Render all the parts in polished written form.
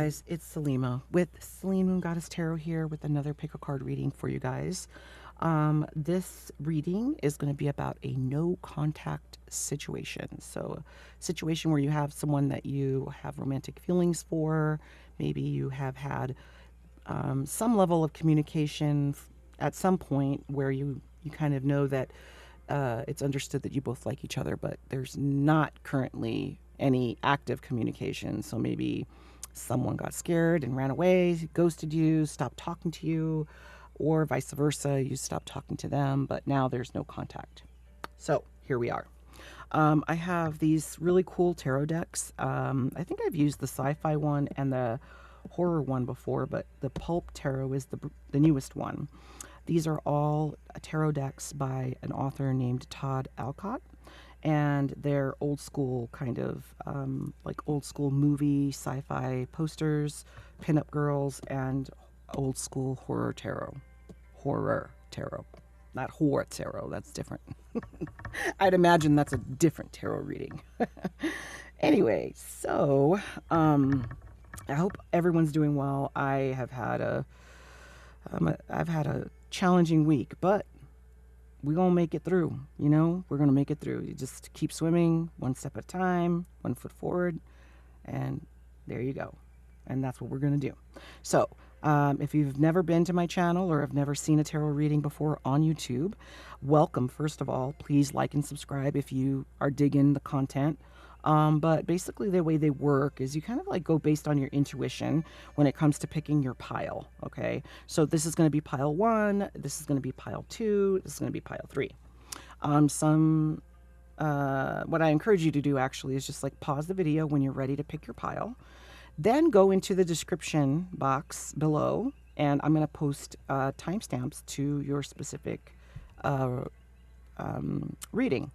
guys, it's Selena with Selene Moon Goddess Tarot here with another pick a card reading for you guys. This reading is going to be about a no contact situation. So, a situation where you have someone that you have romantic feelings for. Maybe you have had some level of communication at some point where you kind of know that it's understood that you both like each other, but there's not currently any active communication. So maybe someone got scared and ran away, ghosted you, stopped talking to you, or vice versa. You stopped talking to them, but now there's no contact. So here we are. I have these really cool tarot decks. I think I've used the sci-fi one and the horror one before, but the pulp tarot is the newest one. These are all tarot decks by an author named Todd Alcott, and they're old school kind of like old school movie sci-fi posters, pinup girls, and old school horror tarot, not horror tarot. That's different. I'd imagine that's a different tarot reading. Anyway, so I hope everyone's doing well. I've had a challenging week, but we're going to make it through. We're going to make it through. You just keep swimming one step at a time, 1 foot forward, and there you go. And that's what we're going to do. So if you've never been to my channel or have never seen a tarot reading before on YouTube, welcome. First of all, please like and subscribe if you are digging the content. But basically the way they work is you kind of like go based on your intuition when it comes to picking your pile. Okay. So this is going to be pile 1. This is going to be pile 2. This is going to be pile 3. What I encourage you to do actually is just like pause the video when you're ready to pick your pile, then go into the description box below, and I'm going to post timestamps to your specific reading.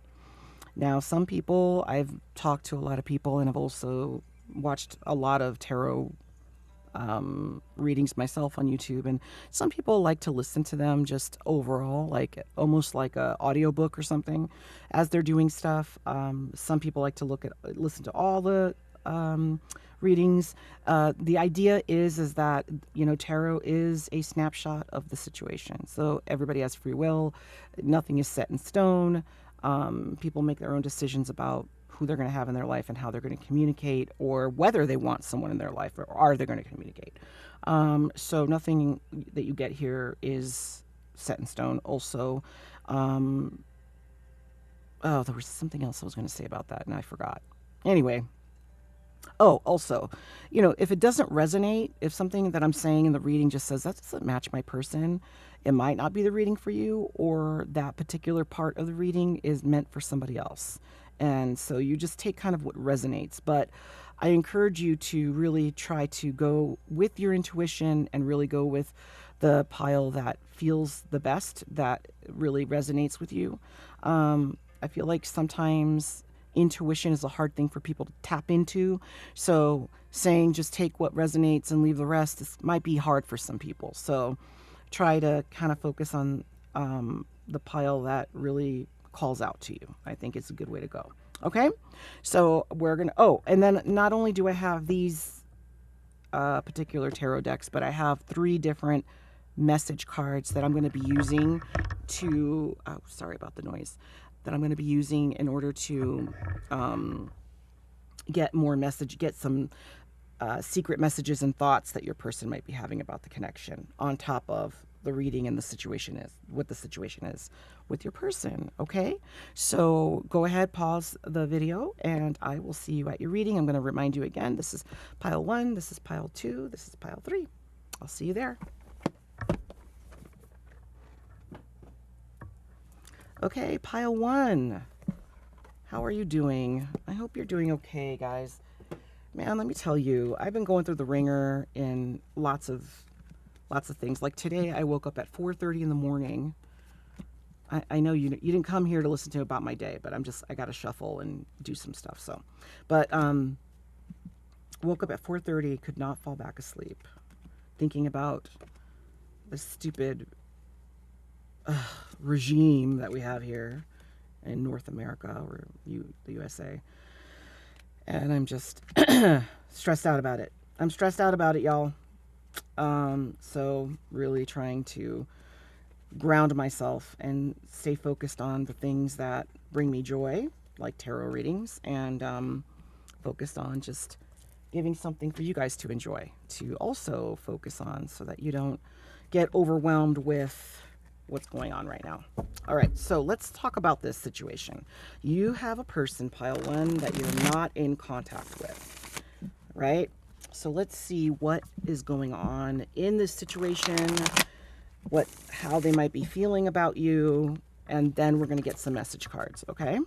Now, some people, I've talked to a lot of people and I've also watched a lot of tarot readings myself on YouTube, and some people like to listen to them just overall, like almost like a audiobook or something as they're doing stuff. Some people like to listen to all the readings. The idea is that, tarot is a snapshot of the situation. So everybody has free will. Nothing is set in stone. People make their own decisions about who they're going to have in their life and how they're going to communicate, or whether they want someone in their life, or are they going to communicate. So nothing that you get here is set in stone. Also, there was something else I was going to say about that and I forgot. Anyway. Oh, also, if it doesn't resonate, if something that I'm saying in the reading just says that doesn't match my person, it might not be the reading for you, or that particular part of the reading is meant for somebody else. And so you just take kind of what resonates. But I encourage you to really try to go with your intuition and really go with the pile that feels the best, that really resonates with you. I feel like sometimes intuition is a hard thing for people to tap into. So saying just take what resonates and leave the rest might be hard for some people. So try to kind of focus on the pile that really calls out to you. I think it's a good way to go. Okay. So we're going to, and then not only do I have these particular tarot decks, but I have 3 different message cards that I'm going to be using to, sorry about the noise, that I'm going to be using in order to get some secret messages and thoughts that your person might be having about the connection, on top of the reading and what the situation is with your person. Okay, so go ahead, pause the video, and I will see you at your reading. I'm going to remind you again, this is pile 1, this is pile 2, this is pile 3. I'll see you there. Okay, pile 1. How are you doing? I hope you're doing okay, guys. Man, let me tell you, I've been going through the ringer in lots of things. Like today, I woke up at 4:30 in the morning. I know you didn't come here to listen to about my day, but I got to shuffle and do some stuff. So, but woke up at 4:30, could not fall back asleep, thinking about the stupid regime that we have here in North America, or the USA, and I'm just stressed out about it. I'm stressed out about it, y'all. So really trying to ground myself and stay focused on the things that bring me joy, like tarot readings, and focused on just giving something for you guys to enjoy, to also focus on so that you don't get overwhelmed with what's going on right now. All right, so let's talk about this situation. You have a person, pile one, that you're not in contact with, right? So let's see what is going on in this situation, how they might be feeling about you, and then we're going to get some message cards, okay?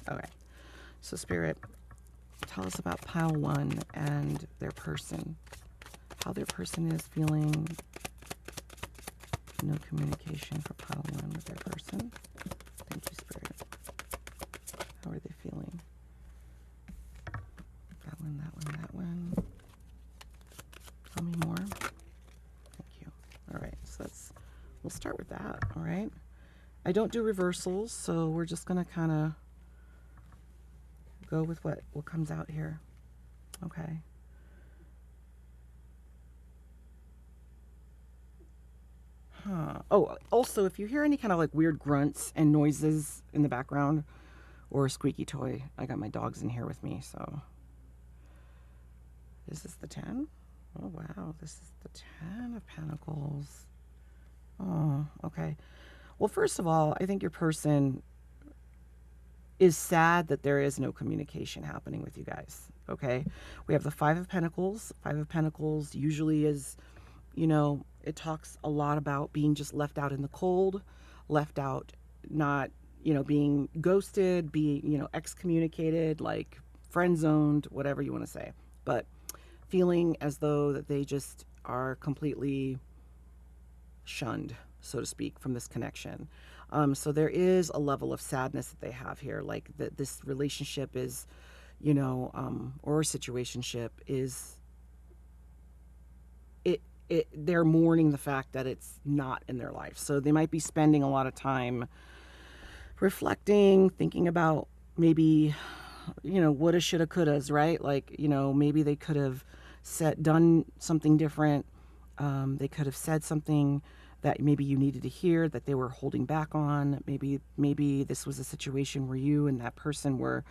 Okay. So Spirit, tell us about pile one and their person. How their person is feeling. No communication for pile one with their person. Thank you, Spirit. How are they feeling? That one, that one, that one. Tell me more. Thank you. All right, so we'll start with that, all right? I don't do reversals, so we're just going to kind of go with what comes out here. Okay. Oh, also, if you hear any kind of like weird grunts and noises in the background or a squeaky toy, I got my dogs in here with me, so. Is this the 10? Oh, wow. This is the 10 of Pentacles. Oh, okay. Well, first of all, I think your person is sad that there is no communication happening with you guys, okay? We have the 5 of Pentacles. 5 of Pentacles usually is, it talks a lot about being just left out in the cold, left out, not, being ghosted, being, excommunicated, like friend zoned, whatever you want to say. But feeling as though that they just are completely shunned, so to speak, from this connection. So there is a level of sadness that they have here, like that this relationship is, or situationship is, they're mourning the fact that it's not in their life. So they might be spending a lot of time reflecting, thinking about maybe, woulda, shoulda, couldas, right? Like, maybe they could have done something different. They could have said something that maybe you needed to hear that they were holding back on. Maybe this was a situation where you and that person were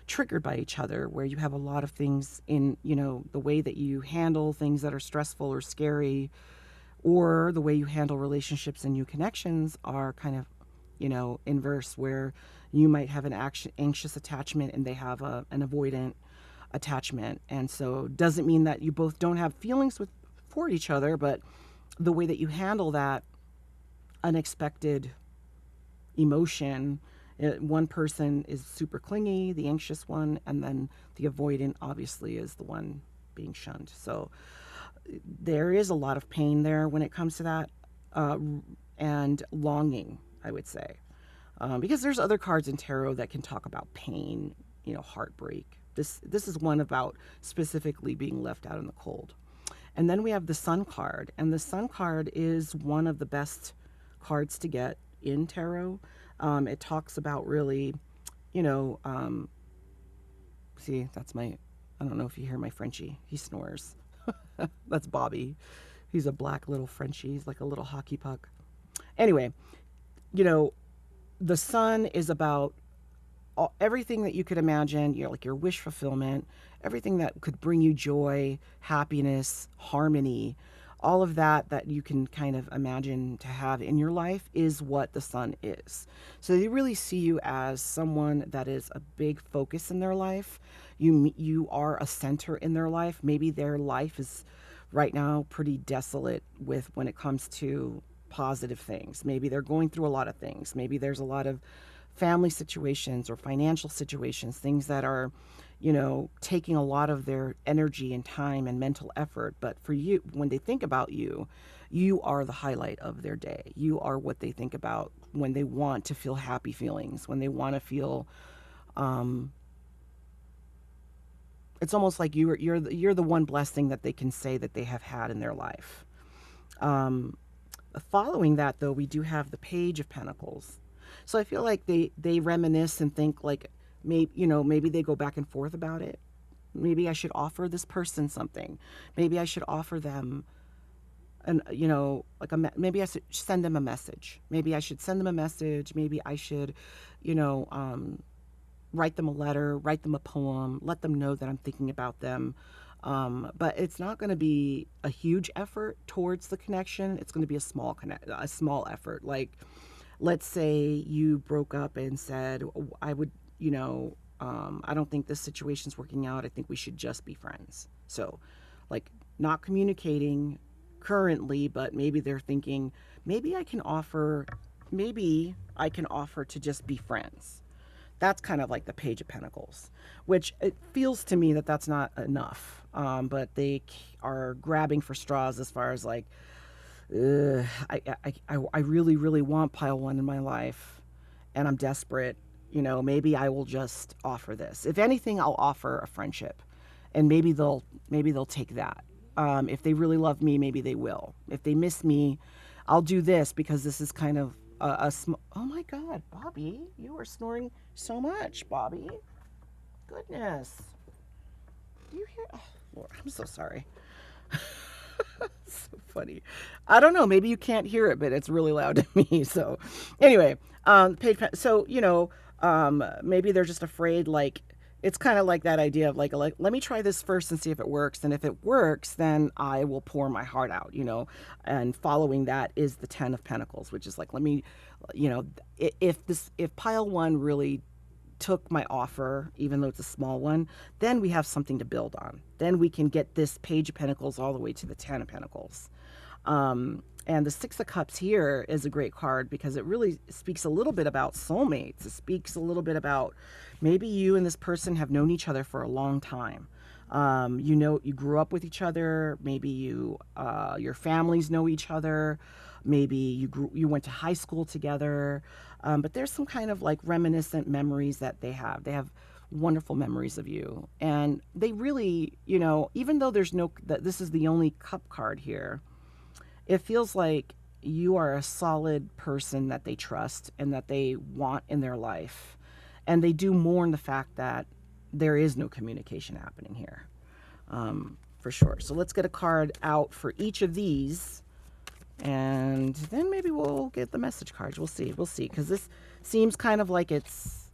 triggered by each other, where you have a lot of things in, the way that you handle things that are stressful or scary, or the way you handle relationships and new connections are kind of, inverse, where you might have an anxious attachment and they have an avoidant attachment. And so doesn't mean that you both don't have feelings for each other, but the way that you handle that unexpected emotion, one person is super clingy, the anxious one, and then the avoidant obviously is the one being shunned. So there is a lot of pain there when it comes to that, and longing, I would say, because there's other cards in tarot that can talk about pain, heartbreak. This is one about specifically being left out in the cold. And then we have the Sun card, and the Sun card is one of the best cards to get in tarot. It talks about really, see, that's I don't know if you hear my Frenchie. He snores. That's Bobby. He's a black little Frenchie. He's like a little hockey puck. Anyway, the Sun is about everything that you could imagine, like your wish fulfillment, everything that could bring you joy, happiness, harmony, all of that you can kind of imagine to have in your life is what the Sun is. So they really see you as someone that is a big focus in their life. You are a center in their life. Maybe their life is right now pretty desolate when it comes to positive things. Maybe they're going through a lot of things. Maybe there's a lot of family situations or financial situations, things that are, taking a lot of their energy and time and mental effort. But for you, when they think about you, you are the highlight of their day. You are what they think about when they want to feel happy feelings, when they want to feel, it's almost like you're the one blessing that they can say that they have had in their life. Following that, though, we do have the Page of Pentacles. So I feel like they reminisce and think like maybe they go back and forth about it. maybe I should offer this person something. Maybe I should offer them and like maybe I should send them a message. Maybe I should send them a message. Maybe I should, you know, write them a letter, write them a poem, let them know that I'm thinking about them. But it's not going to be a huge effort towards the connection. It's going to be a small effort. Like, let's say you broke up and said, I would, I don't think this situation's working out. I think we should just be friends. So, like, not communicating currently, but maybe they're thinking, maybe I can offer to just be friends. That's kind of like the Page of Pentacles, which it feels to me that that's not enough. But they are grabbing for straws as far as like, I really, really want pile one in my life and I'm desperate. Maybe I will just offer this. If anything, I'll offer a friendship, and maybe they'll take that. If they really love me, maybe they will. If they miss me, I'll do this because this is kind of oh my God, Bobby, you are snoring so much, Bobby. Goodness. Do you hear? Oh, Lord, I'm so sorry. So funny. I don't know. Maybe you can't hear it, but it's really loud to me. So anyway, maybe they're just afraid, like, it's kind of like that idea of like, let me try this first and see if it works. And if it works, then I will pour my heart out, and following that is the 10 of Pentacles, which is like, let me, if pile one really took my offer, even though it's a small one, then we have something to build on. Then we can get this Page of Pentacles all the way to the 10 of Pentacles. And the Six of Cups here is a great card because it really speaks a little bit about soulmates. It speaks a little bit about maybe you and this person have known each other for a long time. You grew up with each other. Maybe your families know each other. Maybe you went to high school together. But there's some kind of like reminiscent memories that they have. They have wonderful memories of you. And they really, even though this is the only cup card here, it feels like you are a solid person that they trust and that they want in their life. And they do mourn the fact that there is no communication happening here, for sure. So let's get a card out for each of these. And then maybe we'll get the message cards. We'll see. Because this seems kind of like it's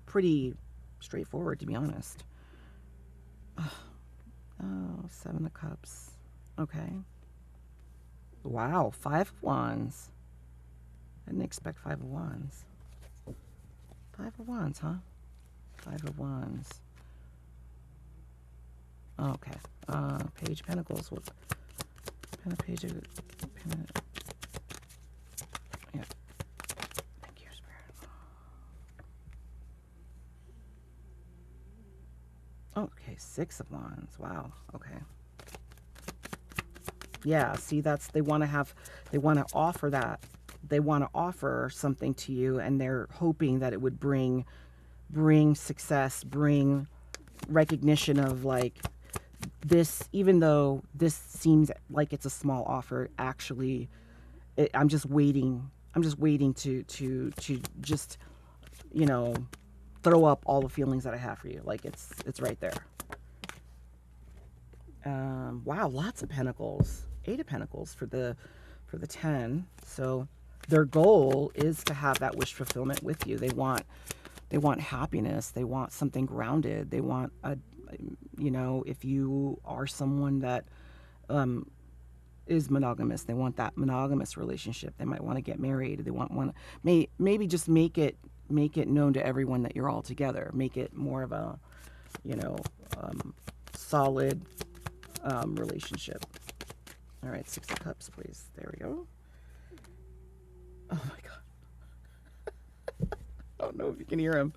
pretty straightforward, to be honest. Oh, Seven of Cups. Okay. Wow, Five of Wands. I didn't expect Five of Wands. Five of Wands, huh? Five of Wands. Okay. Page of Pentacles. What? Page of... Yeah. Thank you, Spirit. Okay, Six of Wands. Wow. Okay. Yeah, see, they want to offer that. They want to offer something to you, and they're hoping that it would bring success, bring recognition of like this, even though this seems like it's a small offer, actually, I'm just waiting to just, throw up all the feelings that I have for you. Like it's right there. Wow, lots of Pentacles. Eight of Pentacles for the 10. So their goal is to have that wish fulfillment with you. They want happiness. They want something grounded. They want if you are someone that is monogamous, they want that monogamous relationship. They might want to get married. They want maybe just make it known to everyone that you're all together. Make it more of a solid relationship. All right, Six of Cups, please. There we go. Oh my God. I don't know if you can hear him.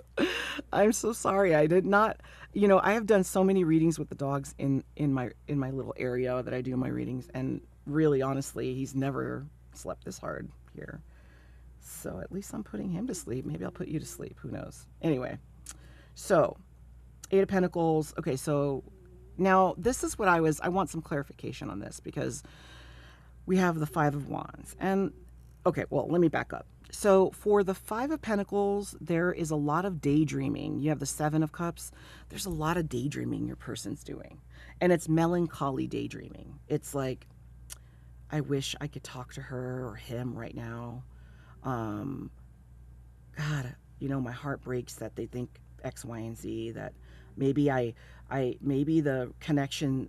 I'm so sorry. I did not, I have done so many readings with the dogs in my little area that I do my readings, and really, honestly, he's never slept this hard here. So at least I'm putting him to sleep. Maybe I'll put you to sleep. Who knows? Anyway, so Eight of Pentacles. Okay, so now this is what I want some clarification on this, because we have the Five of Wands. And okay, well, let me back up. So for the Five of Pentacles, there is a lot of daydreaming. You have the Seven of Cups. There's a lot of daydreaming your person's doing. And it's melancholy daydreaming. It's like, I wish I could talk to her or him right now. Um, God, my heart breaks that they think X, Y, and Z, that maybe maybe the connection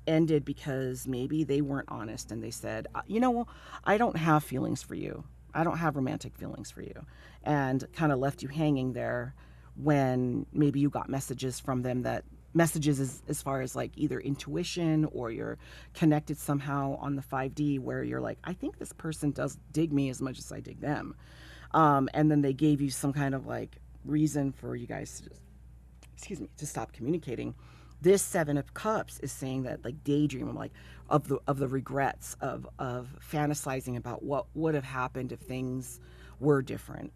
ended because maybe they weren't honest and they said, I don't have feelings for you. I don't have romantic feelings for you. And kind of left you hanging there when maybe you got messages from them, that messages as far as like either intuition or you're connected somehow on the 5D where you're like, I think this person does dig me as much as I dig them. And then they gave you some kind of like reason for you guys to just, to stop communicating. This Seven of Cups is saying that like daydream, like of the regrets of fantasizing about what would have happened if things were different.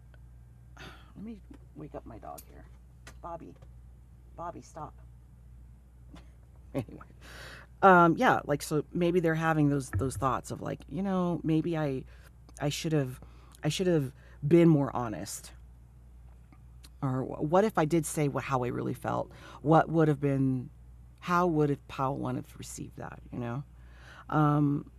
Let me wake up my dog here. Bobby, stop. Anyway, yeah, like, so maybe they're having those thoughts of like, maybe I should have been more honest. Or what if I did say how I really felt? What would have been, how would have Powell have received that, Um,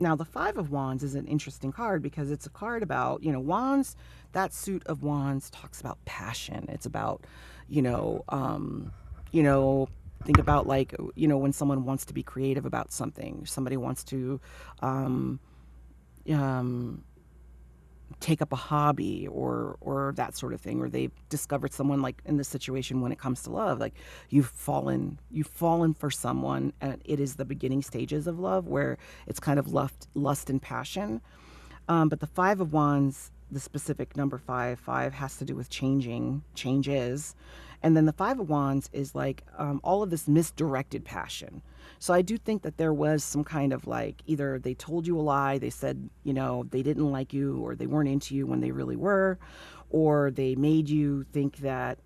Now, the Five of Wands is an interesting card because it's a card about, Wands, that suit of Wands talks about passion. It's about, you know, um, you know, think about like, when someone wants to be creative about something, somebody wants to, um, um, take up a hobby or that sort of thing, or they've discovered someone, like in this situation when it comes to love, like you've fallen for someone and it is the beginning stages of love where it's kind of lust and passion. But the Five of Wands, the specific number five has to do with changes. And then the Five of Wands is like all of this misdirected passion. So I do think that there was some kind of like, either they told you a lie, they said, they didn't like you or they weren't into you when they really were, or they made you think that,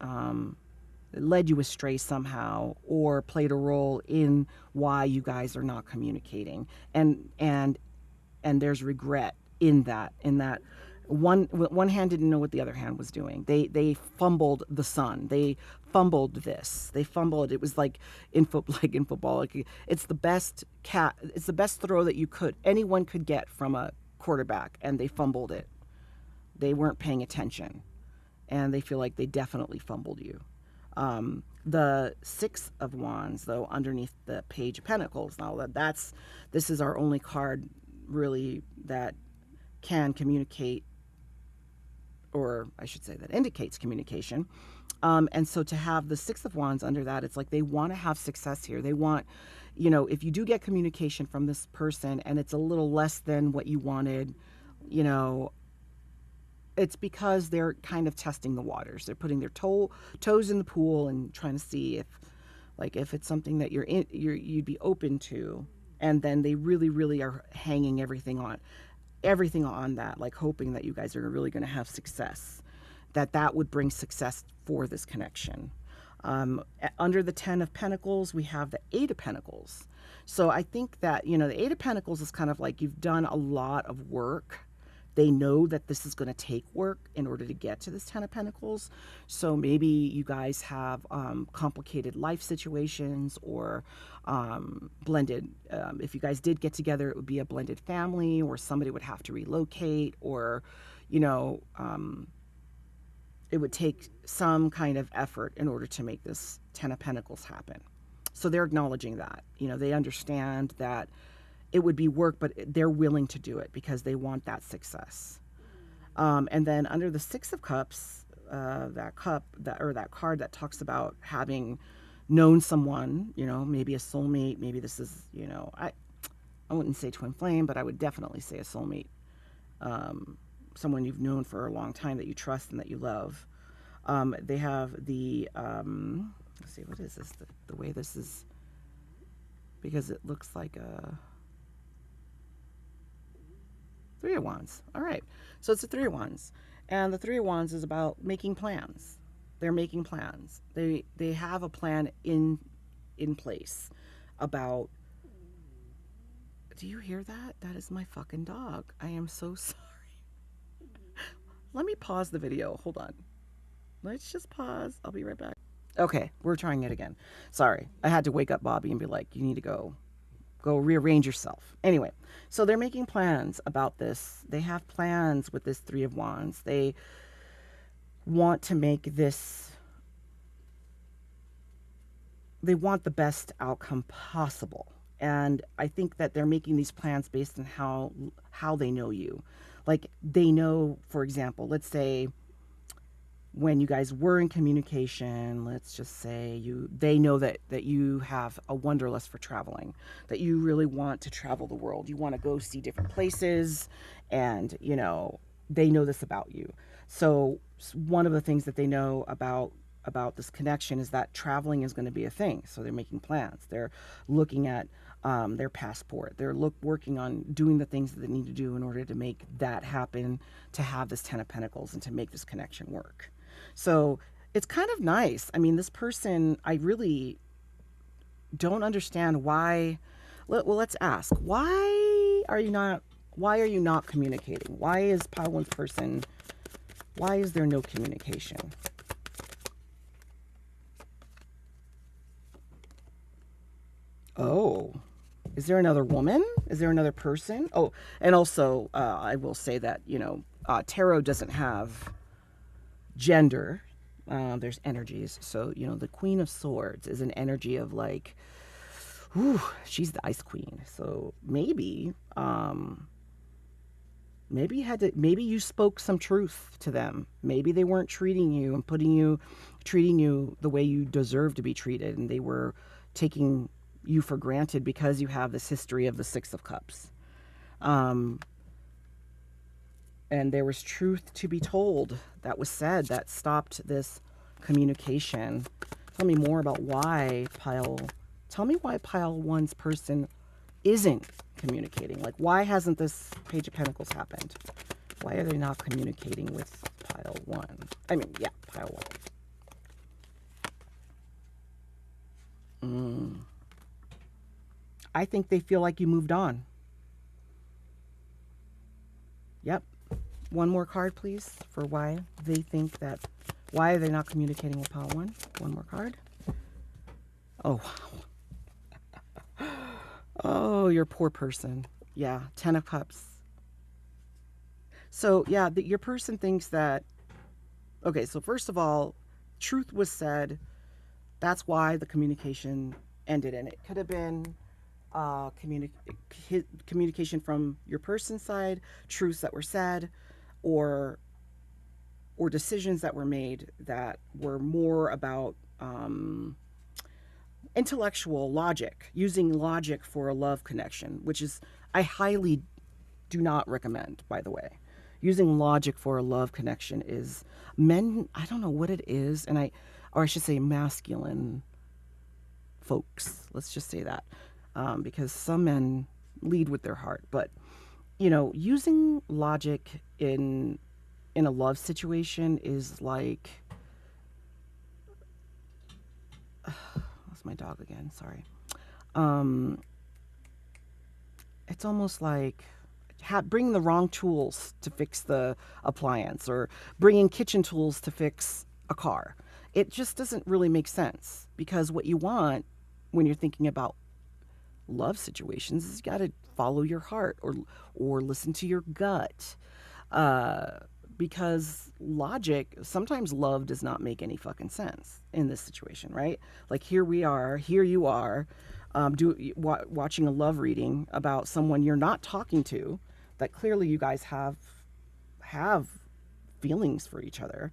led you astray somehow, or played a role in why you guys are not communicating. And there's regret in that one hand didn't know what the other hand was doing. They fumbled the sun. They fumbled this. They fumbled. It was like like in football, like it's the best throw that anyone could get from a quarterback, and they fumbled it. They weren't paying attention, and they feel like they definitely fumbled you. The Six of Wands, though, underneath the Page of Pentacles. Now this is our only card really that can communicate, or I should say that indicates communication. And so to have the Six of Wands under that, it's like they want to have success here. They want, if you do get communication from this person and it's a little less than what you wanted, you know, it's because they're kind of testing the waters. They're putting their toes in the pool and trying to see if it's something that you'd be open to. And then they really, really are hanging everything on that, like hoping that you guys are really going to have success, that would bring success for this connection. Under the Ten of Pentacles, we have the Eight of Pentacles. So I think that, the Eight of Pentacles is kind of like you've done a lot of work. They know that this is going to take work in order to get to this Ten of Pentacles. So maybe you guys have complicated life situations, or blended. If you guys did get together, it would be a blended family, or somebody would have to relocate, or, it would take some kind of effort in order to make this Ten of Pentacles happen. So they're acknowledging that. They understand that it would be work, but they're willing to do it because they want that success. And then under the Six of Cups, that card that talks about having known someone, maybe a soulmate, maybe this is, I wouldn't say twin flame, but I would definitely say a soulmate. Someone you've known for a long time that you trust and that you love. They have the, let's see, what is this? The way this is, because it looks like a Three of Wands. All right. So it's the Three of Wands. And the Three of Wands is about making plans. They're making plans. They have a plan in place about, do you hear that? That is my fucking dog. I am so sorry. Let me pause the video. Hold on. Let's just pause. I'll be right back. Okay, we're trying it again. Sorry. I had to wake up Bobby and be like, you need to go rearrange yourself. Anyway, so they're making plans about this. They have plans with this Three of Wands. They want to make this, they want the best outcome possible. And I think that they're making these plans based on how they know you. Like they know, for example, let's say when you guys were in communication, let's just say they know that you have a wanderlust for traveling, that you really want to travel the world. You want to go see different places, and they know this about you. So one of the things that they know about this connection is that traveling is going to be a thing. So they're making plans. They're looking at their passport. They're working on doing the things that they need to do in order to make that happen, to have this Ten of Pentacles and to make this connection work. So it's kind of nice. I mean, this person, I really don't understand why. Well, let's ask, why are you not communicating? Why is Pile 1's person, why is there no communication? Oh, is there another woman? Is there another person? Oh, and also, I will say that, tarot doesn't have gender. There's energies. So, the Queen of Swords is an energy of like, whew, she's the Ice Queen. So maybe you spoke some truth to them. Maybe they weren't treating you and treating you the way you deserve to be treated, and they were taking you for granted because you have this history of the Six of Cups. And there was truth to be told that was said that stopped this communication. Tell me more about tell me why Pile 1's person isn't communicating. Like, why hasn't this Page of Pentacles happened? Why are they not communicating with Pile 1? I mean, yeah, Pile 1. I think they feel like you moved on. Yep. One more card, please, for why they think that, why are they not communicating with Pile 1? One more card. Oh, wow. Oh, your poor person. Yeah, Ten of Cups. So, yeah, your person thinks that, okay, so first of all, truth was said. That's why the communication ended, and it could have been communication from your person's side, truths that were said, or decisions that were made that were more about intellectual logic, using logic for a love connection, which is, I highly do not recommend, by the way. Using logic for a love connection is, men, I don't know what it is, or I should say masculine folks, let's just say that, because some men lead with their heart, but using logic in a love situation is like, that's my dog again, sorry. It's almost like bringing the wrong tools to fix the appliance, or bringing kitchen tools to fix a car. It just doesn't really make sense, because what you want when you're thinking about love situations is you got to follow your heart, or listen to your gut, because logic, sometimes love does not make any fucking sense in this situation, right? Like here you are watching a love reading about someone you're not talking to, that clearly you guys have feelings for each other.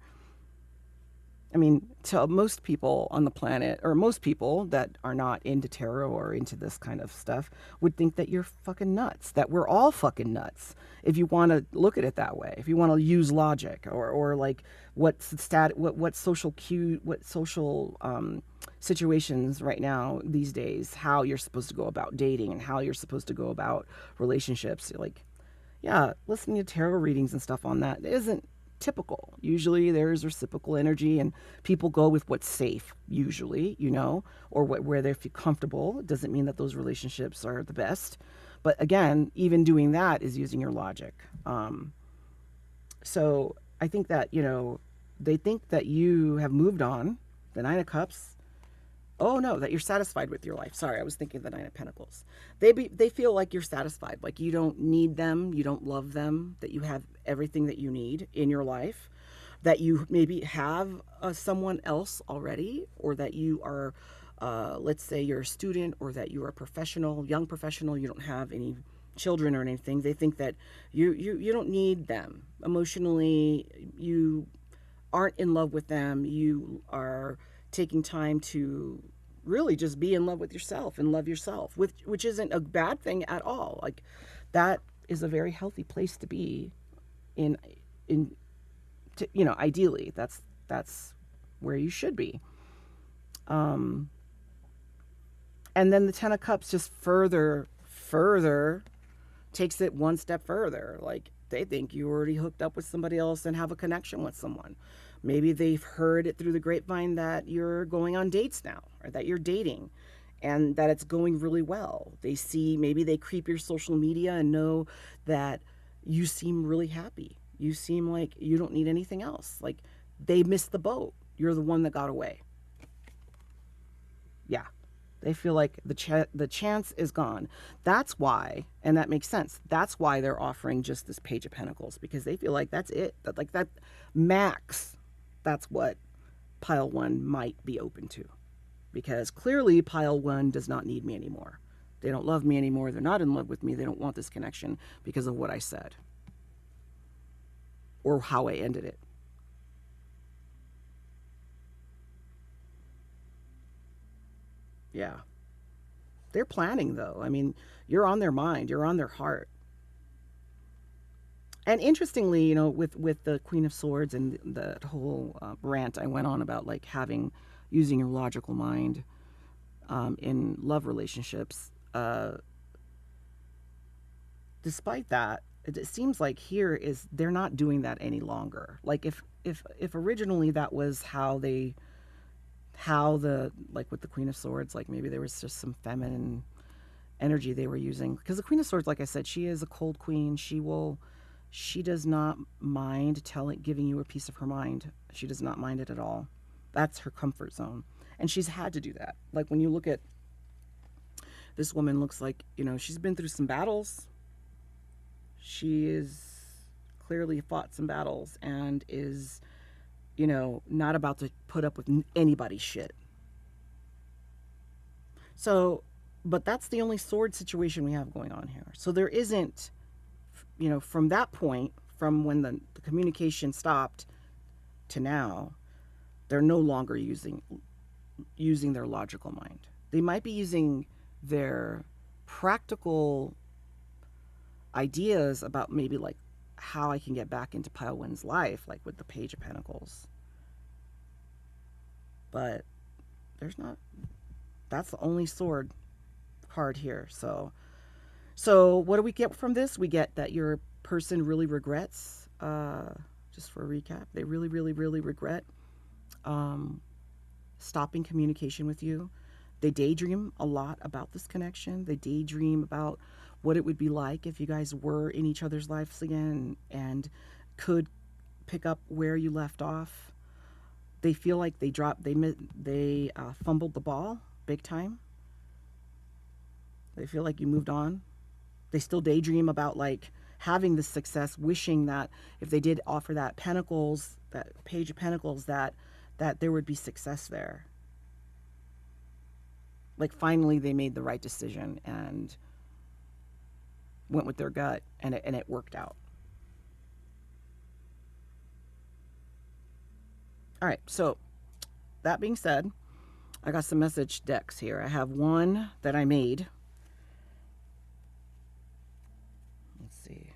I mean, to most people on the planet, or most people that are not into tarot or into this kind of stuff, would think that you're fucking nuts, that we're all fucking nuts, if you want to look at it that way, if you want to use logic, or like what social situations right now these days, how you're supposed to go about dating and how you're supposed to go about relationships. Like, yeah, listening to tarot readings and stuff on that isn't typical. Usually there's reciprocal energy, and people go with what's safe, usually, or where they feel comfortable. It doesn't mean that those relationships are the best, but again, even doing that is using your logic. So I think that, they think that you have moved on. The Nine of Cups. Oh no, that you're satisfied with your life. Sorry, I was thinking the Nine of Pentacles. They feel like you're satisfied, like you don't need them, you don't love them, that you have everything that you need in your life, that you maybe have someone else already, or that you are, let's say you're a student, or that you're a professional, young professional, you don't have any children or anything. They think that you don't need them emotionally. You aren't in love with them. You are taking time to really just be in love with yourself and love yourself, which isn't a bad thing at all. Like, that is a very healthy place to be in ideally that's where you should be. And then the Ten of Cups just further takes it one step further. Like, they think you already hooked up with somebody else and have a connection with someone. Maybe they've heard it through the grapevine that you're going on dates now, or that you're dating, and that it's going really well. Maybe they creep your social media and know that you seem really happy. You seem like you don't need anything else. Like, they missed the boat. You're the one that got away. Yeah. They feel like the chance is gone. That's why, and that makes sense. That's why they're offering just this Page of Pentacles, because they feel like that's it. That max, that's what pile one might be open to. Because clearly pile one does not need me anymore. They don't love me anymore. They're not in love with me. They don't want this connection because of what I said or how I ended it. Yeah. They're planning, though. I mean, you're on their mind. You're on their heart. And interestingly, with the Queen of Swords and the whole rant I went on about, like, using your logical mind in love relationships, despite that, it seems like they're not doing that any longer. Like, if originally that was like with the Queen of Swords, like maybe there was just some feminine energy they were using, because the Queen of Swords, like I said, she is a cold queen. She does not mind giving you a piece of her mind. She does not mind it at all. That's her comfort zone, and she's had to do that. Like, when you look at this woman, looks like, she's been through some battles. She is clearly fought some battles and is not about to put up with anybody's shit. So, but that's the only sword situation we have going on here. So there isn't, from that point, from when the communication stopped to now, they're no longer using their logical mind. They might be using their practical ideas about maybe, like, how I can get back into pile one's life, like with the Page of Pentacles. But that's the only sword card here. So what do we get from this? We get that your person really regrets, just for a recap, they really, really, really regret stopping communication with you. They daydream a lot about this connection. They daydream about what it would be like if you guys were in each other's lives again and could pick up where you left off. They feel like they fumbled the ball big time. They feel like you moved on. They still daydream about, like, having the success, wishing that if they did offer that Pentacles, that Page of Pentacles, that there would be success there. Like, finally they made the right decision and went with their gut, and it worked out. All right, so that being said, I got some message decks here. I have one that I made. Let's see.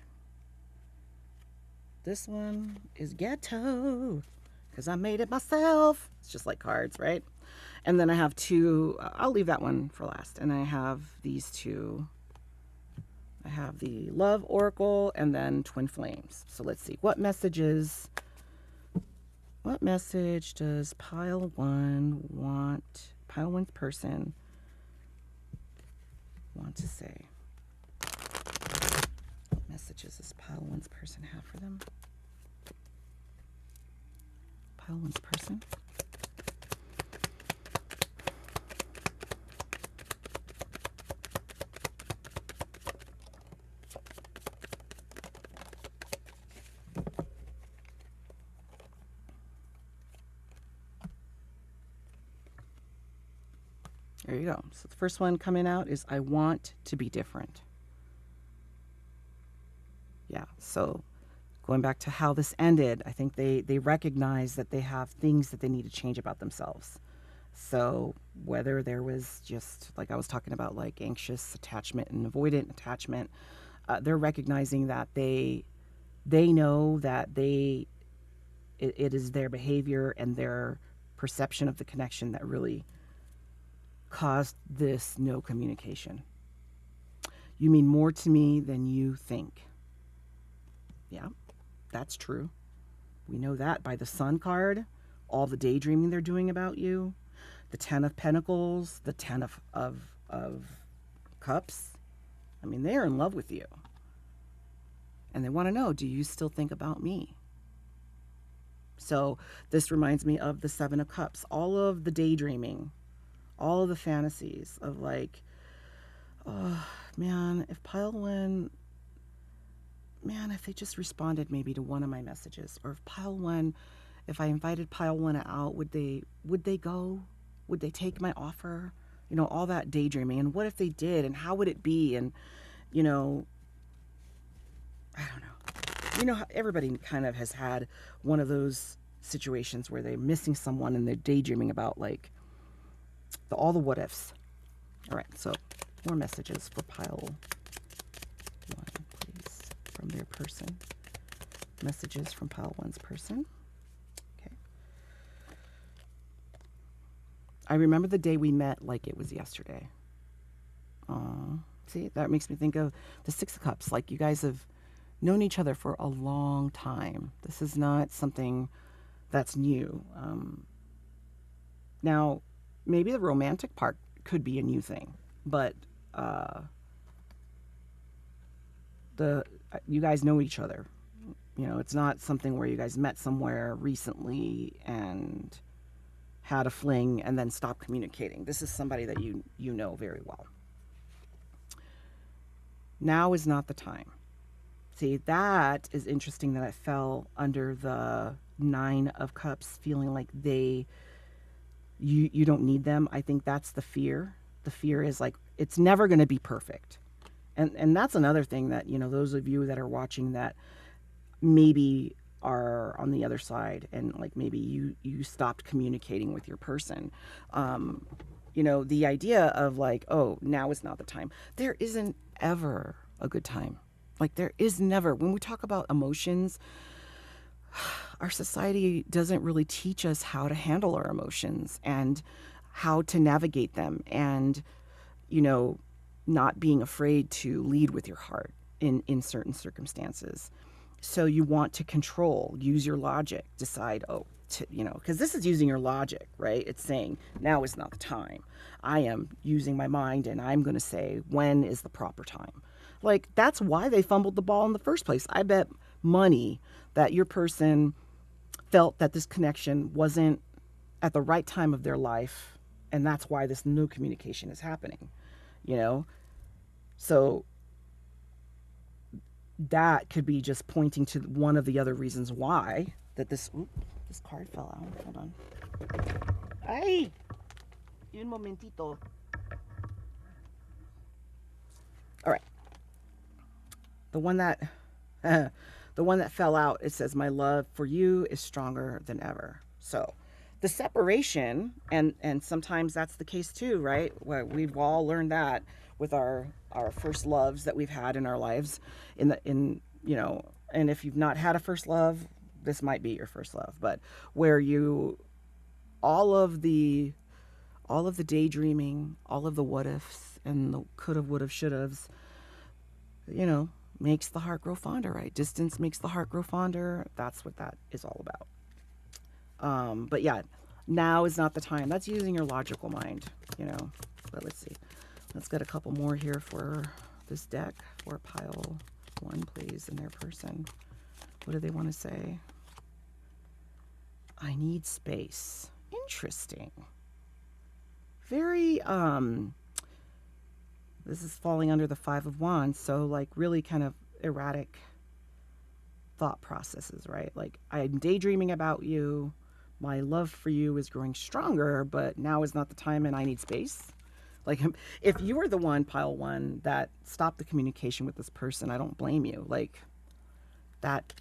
This one is ghetto because I made it myself. It's just like cards, right? And then I have two. I'll leave that one for last. And I have these two. I have the Love Oracle and then Twin Flames. So let's see. What message does pile one's person want to say? What messages does pile one's person have for them? pile one's person. There you go. So the first one coming out is I want to be different. Yeah, so going back to how this ended, I think they recognize that they have things that they need to change about themselves. So whether there was just, like I was talking about, like anxious attachment and avoidant attachment, they're recognizing that they know that it is their behavior and their perception of the connection that really caused this no communication. You mean more to me than you think. Yeah, that's true. We know that by the Sun card, all the daydreaming they're doing about you, the Ten of Pentacles, the Ten of Cups. I mean, they're in love with you. And they want to know, do you still think about me? So this reminds me of the Seven of Cups. All of the daydreaming, all of the fantasies of like, oh, man, if pile one, man, if they just responded maybe to one of my messages, or if pile one, if I invited pile one out, would they go? Would they take my offer? You know, all that daydreaming. And what if they did? And how would it be? And, you know, I don't know. You know, everybody kind of has had one of those situations where they're missing someone and they're daydreaming about like all the what ifs. All right, so more messages for pile one, please, from their person. Messages from pile one's person. Okay. I remember the day we met like it was yesterday. See, that makes me think of the Six of Cups. Like, you guys have known each other for a long time. This is not something that's new. Now, maybe the romantic part could be a new thing, but you guys know each other. You know, it's not something where you guys met somewhere recently and had a fling and then stopped communicating. This is somebody that you know very well. Now is not the time. See, that is interesting that it fell under the Nine of Cups, feeling like you don't need them. I think that's the fear. The fear is like, it's never going to be perfect. And that's another thing that, you know, those of you that are watching that maybe are on the other side and like maybe you stopped communicating with your person. You know, the idea of like, oh, now is not the time. There isn't ever a good time. Like, there is never. When we talk about emotions, our society doesn't really teach us how to handle our emotions and how to navigate them, and, you know, not being afraid to lead with your heart in certain circumstances. So you want to control, use your logic, decide, you know, because this is using your logic, right? It's saying, now is not the time. I am using my mind and I'm going to say, when is the proper time? Like, that's why they fumbled the ball in the first place. I bet money that your person felt that this connection wasn't at the right time of their life, and that's why this no communication is happening, you know? So that could be just pointing to one of the other reasons why that this card fell out. Hold on. Ay, un momentito. All right. The one that fell out, it says, my love for you is stronger than ever. So the separation, and sometimes that's the case too, right? Well, we've all learned that with our first loves that we've had in our lives, in you know, and if you've not had a first love, this might be your first love, but where all of the daydreaming, all of the what ifs and the could have, would have, should haves, you know, makes the heart grow fonder, right? Distance makes the heart grow fonder. That's what that is all about. But yeah, now is not the time. That's using your logical mind, you know. But let's see. Let's get a couple more here for this deck for pile one, please, and their person. What do they want to say? I need space. Interesting. Very, this is falling under the Five of Wands, so like really kind of erratic thought processes, right? Like, I'm daydreaming about you. My love for you is growing stronger, but now is not the time and I need space. Like, if you were the one, pile one, that stopped the communication with this person, I don't blame you. Like, that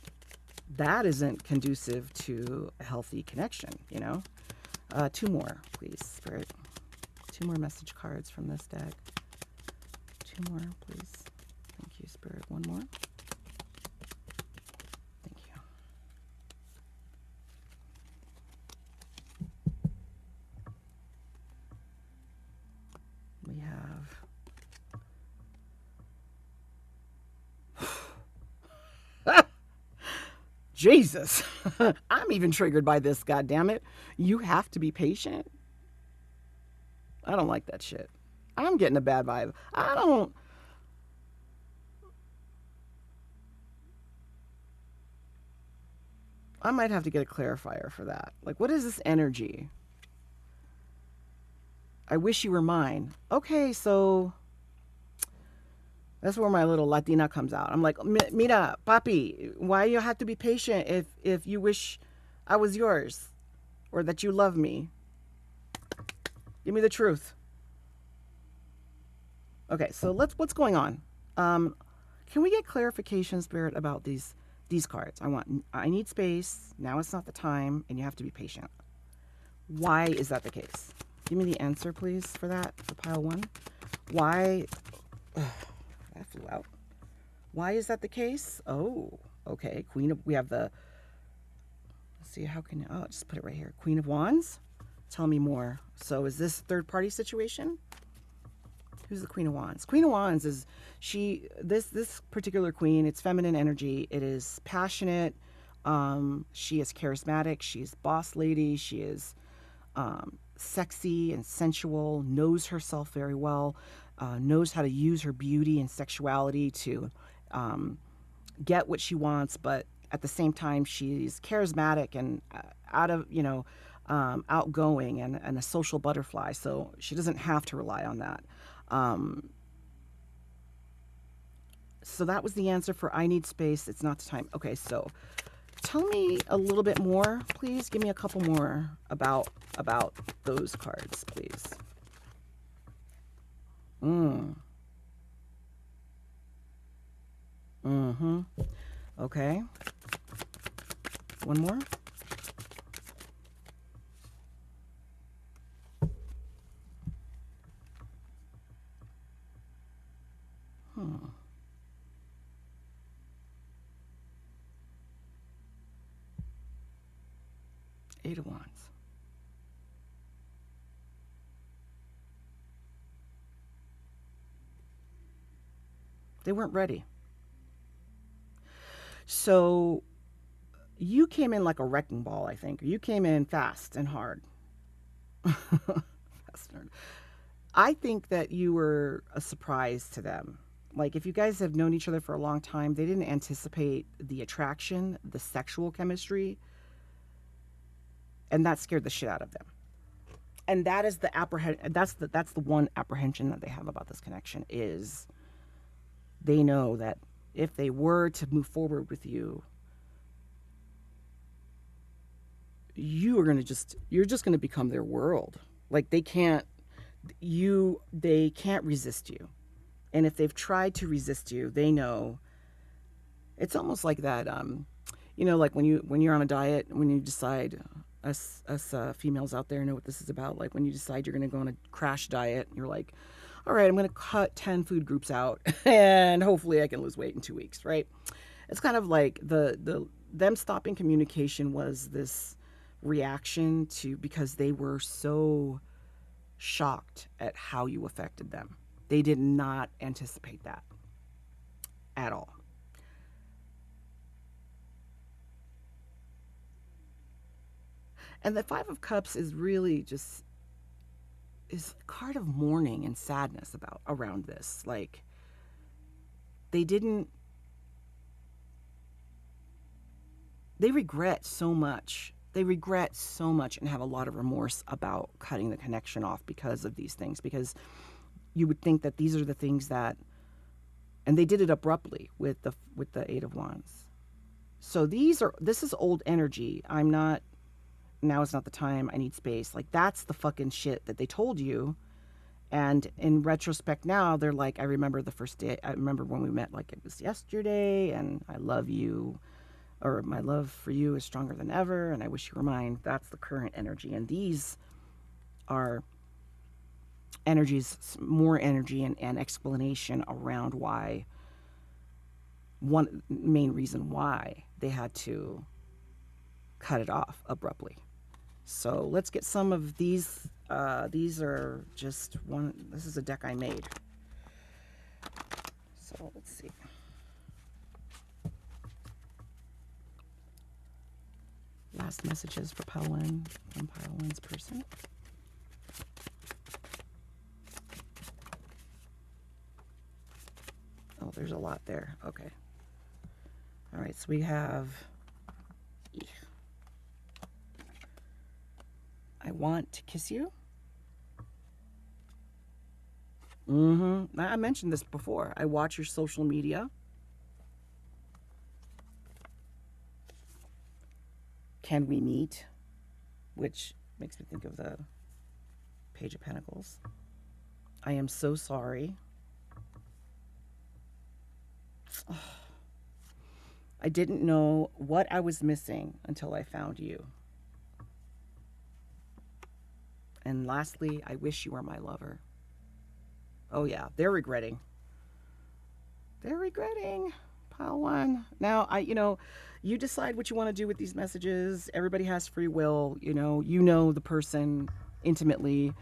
that isn't conducive to a healthy connection, you know? Two more, please, Spirit. Two more message cards from this deck. Two more, please. Thank you, Spirit. One more. Thank you. We have Jesus. I'm even triggered by this, goddammit. You have to be patient. I don't like that shit. I'm getting a bad vibe. I might have to get a clarifier for that. Like, what is this energy? I wish you were mine. Okay, so that's where my little Latina comes out. I'm like, mira, papi, why you have to be patient if you wish I was yours or that you love me? Give me the truth. Okay, so what's going on? Can we get clarification, Spirit, about these cards? I need space. Now it's not the time, and you have to be patient. Why is that the case? Give me the answer, please, for that, for pile one. Why? That flew out. Why is that the case? Oh, okay. We have the, let's see, just put it right here. Queen of Wands. Tell me more. So is this third party situation? Who's the Queen of Wands? Queen of Wands is this particular queen, it's feminine energy. It is passionate. She is charismatic. She's boss lady. She is sexy and sensual, knows herself very well, knows how to use her beauty and sexuality to get what she wants, but at the same time, she's charismatic and outgoing and a social butterfly. So she doesn't have to rely on that. So that was the answer for I need space. It's not the time. Okay, so tell me a little bit more, please. Give me a couple more about those cards, please. Okay. One more. Eight of Wands. They weren't ready. So you came in like a wrecking ball, I think. You came in fast and hard. Fast and hard. I think that you were a surprise to them. Like, if you guys have known each other for a long time, they didn't anticipate the attraction, the sexual chemistry, and that scared the shit out of them. And that is the that's the one apprehension that they have about this connection, is they know that if they were to move forward with you, you're just going to become their world. Like, they can't resist you. And if they've tried to resist you, they know. It's almost like that, like when you're on a diet, when you decide, us females out there know what this is about. Like, when you decide you're going to go on a crash diet, you're like, all right, I'm going to cut 10 food groups out and hopefully I can lose weight in 2 weeks, right? It's kind of like them stopping communication was this reaction to, because they were so shocked at how you affected them. They did not anticipate that at all. And the Five of Cups is really just is a card of mourning and sadness around this. Like, they regret so much. they regret so much and have a lot of remorse about cutting the connection off because of these things, because you would think that these are the things that, and they did it abruptly with the Eight of Wands. So this is old energy. I'm not, now is not the time, I need space. Like, that's the fucking shit that they told you. And in retrospect now, they're like, I remember the first day, I remember when we met, like it was yesterday, and I love you, or my love for you is stronger than ever, and I wish you were mine. That's the current energy. And these are energies, more energy and explanation around why, one main reason why they had to cut it off abruptly. So let's get some of these. These are just one, this is a deck I made. So let's see. Last messages for Pile 1 from Pile 1's person. Oh, there's a lot there. Okay. All right, so we have, I want to kiss you. I mentioned this before. I watch your social media. Can we meet? Which makes me think of the Page of Pentacles. I am so sorry. I didn't know what I was missing until I found you. And lastly, I wish you were my lover. Oh yeah, they're regretting. They're regretting. Pile 1. Now, you decide what you want to do with these messages. Everybody has free will. You know the person intimately.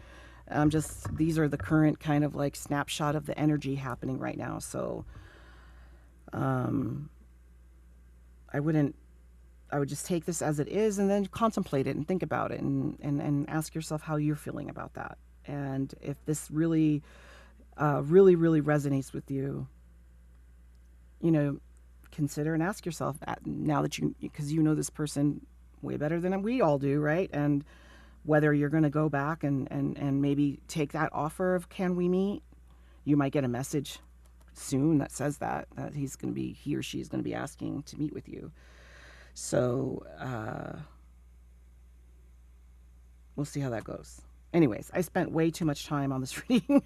These are the current kind of like snapshot of the energy happening right now. So, I would just take this as it is and then contemplate it and think about it and ask yourself how you're feeling about that. And if this really, really resonates with you, consider and ask yourself, now that because you know this person way better than we all do, right? And whether you're going to go back and maybe take that offer of can we meet. You might get a message soon that says that he or she is going to be asking to meet with you. So we'll see how that goes. Anyways, I spent way too much time on this reading.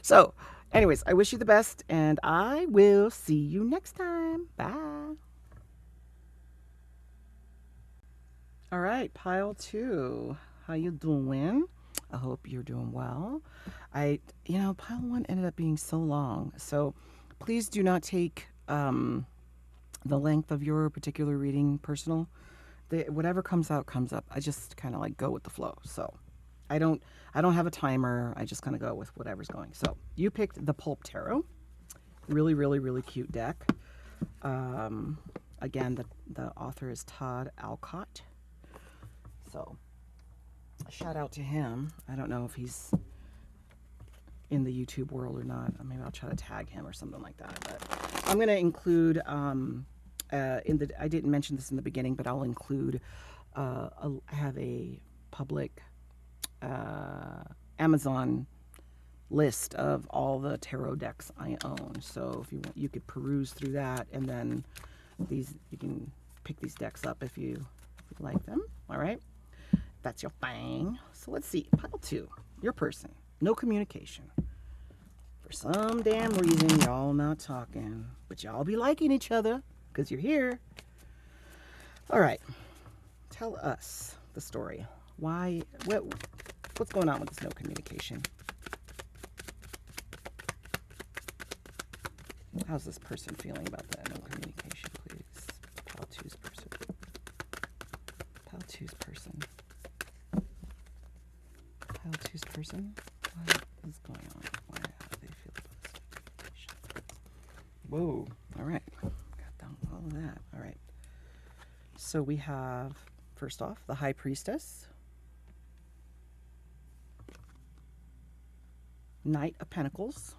So anyways, I wish you the best, and I will see you next time. Bye. All right, Pile 2. How you doing? I hope you're doing well. Pile 1 ended up being so long. So please do not take the length of your particular reading personal. Whatever comes out, comes up. I just kind of like go with the flow. So I don't have a timer. I just kind of go with whatever's going. So you picked the Pulp Tarot. Really cute deck. Again, the author is Todd Alcott. So shout out to him. I don't know if he's in the YouTube world or not. Maybe I'll try to tag him or something like that. But I'm going to include, I didn't mention this in the beginning, but I'll include, I have a public Amazon list of all the tarot decks I own. So if you want, you could peruse through that, and then you can pick these decks up if you like them. All right, that's your thing. So let's see, Pile 2, your person, no communication. For some damn reason, y'all not talking, but y'all be liking each other because you're here. All right, tell us the story. What's going on with this no communication? How's this person feeling about that no communication, please? Pile 2's person. Pile 2's person. Pile 2's person. What is going on? How do they feel about this communication? Whoa. All right. Got down all of that. All right. So we have, first off, the High Priestess. Knight of Pentacles.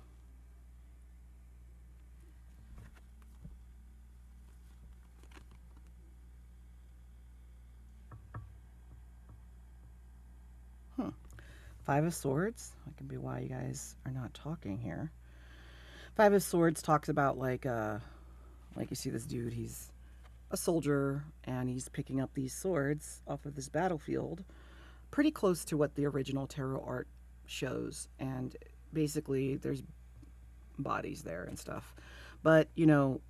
Five of Swords. That can be why you guys are not talking here. Five of Swords talks about like you see this dude, he's a soldier and he's picking up these swords off of this battlefield, pretty close to what the original tarot art shows. And basically there's bodies there and stuff. But, you know,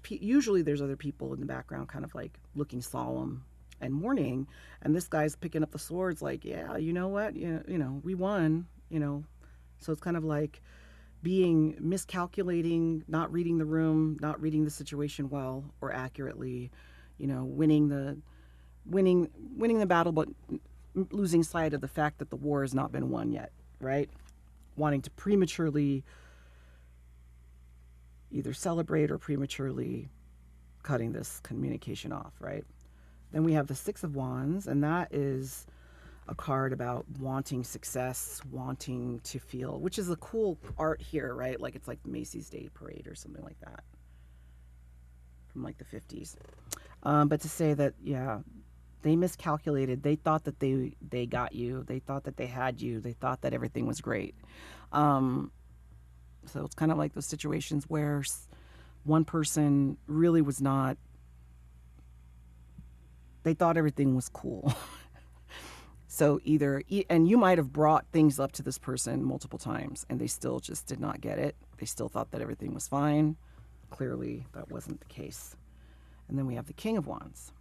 usually there's other people in the background kind of like looking solemn and mourning, and this guy's picking up the swords like, yeah, you know what, you know, we won, you know. So it's kind of like being miscalculating, not reading the room, not reading the situation well or accurately, you know, winning the battle, but losing sight of the fact that the war has not been won yet, right? Wanting to prematurely either celebrate or prematurely cutting this communication off, right? Then we have the Six of Wands, and that is a card about wanting success, wanting to feel, which is a cool art here, right? Like it's like the Macy's Day Parade or something like that from like the 50s. But to say that, yeah, they miscalculated. They thought that they got you. They thought that they had you. They thought that everything was great. So it's kind of like those situations where one person really was not, they thought everything was cool. So and you might have brought things up to this person multiple times and they still just did not get it. They still thought that everything was fine. Clearly that wasn't the case. And then we have the King of Wands.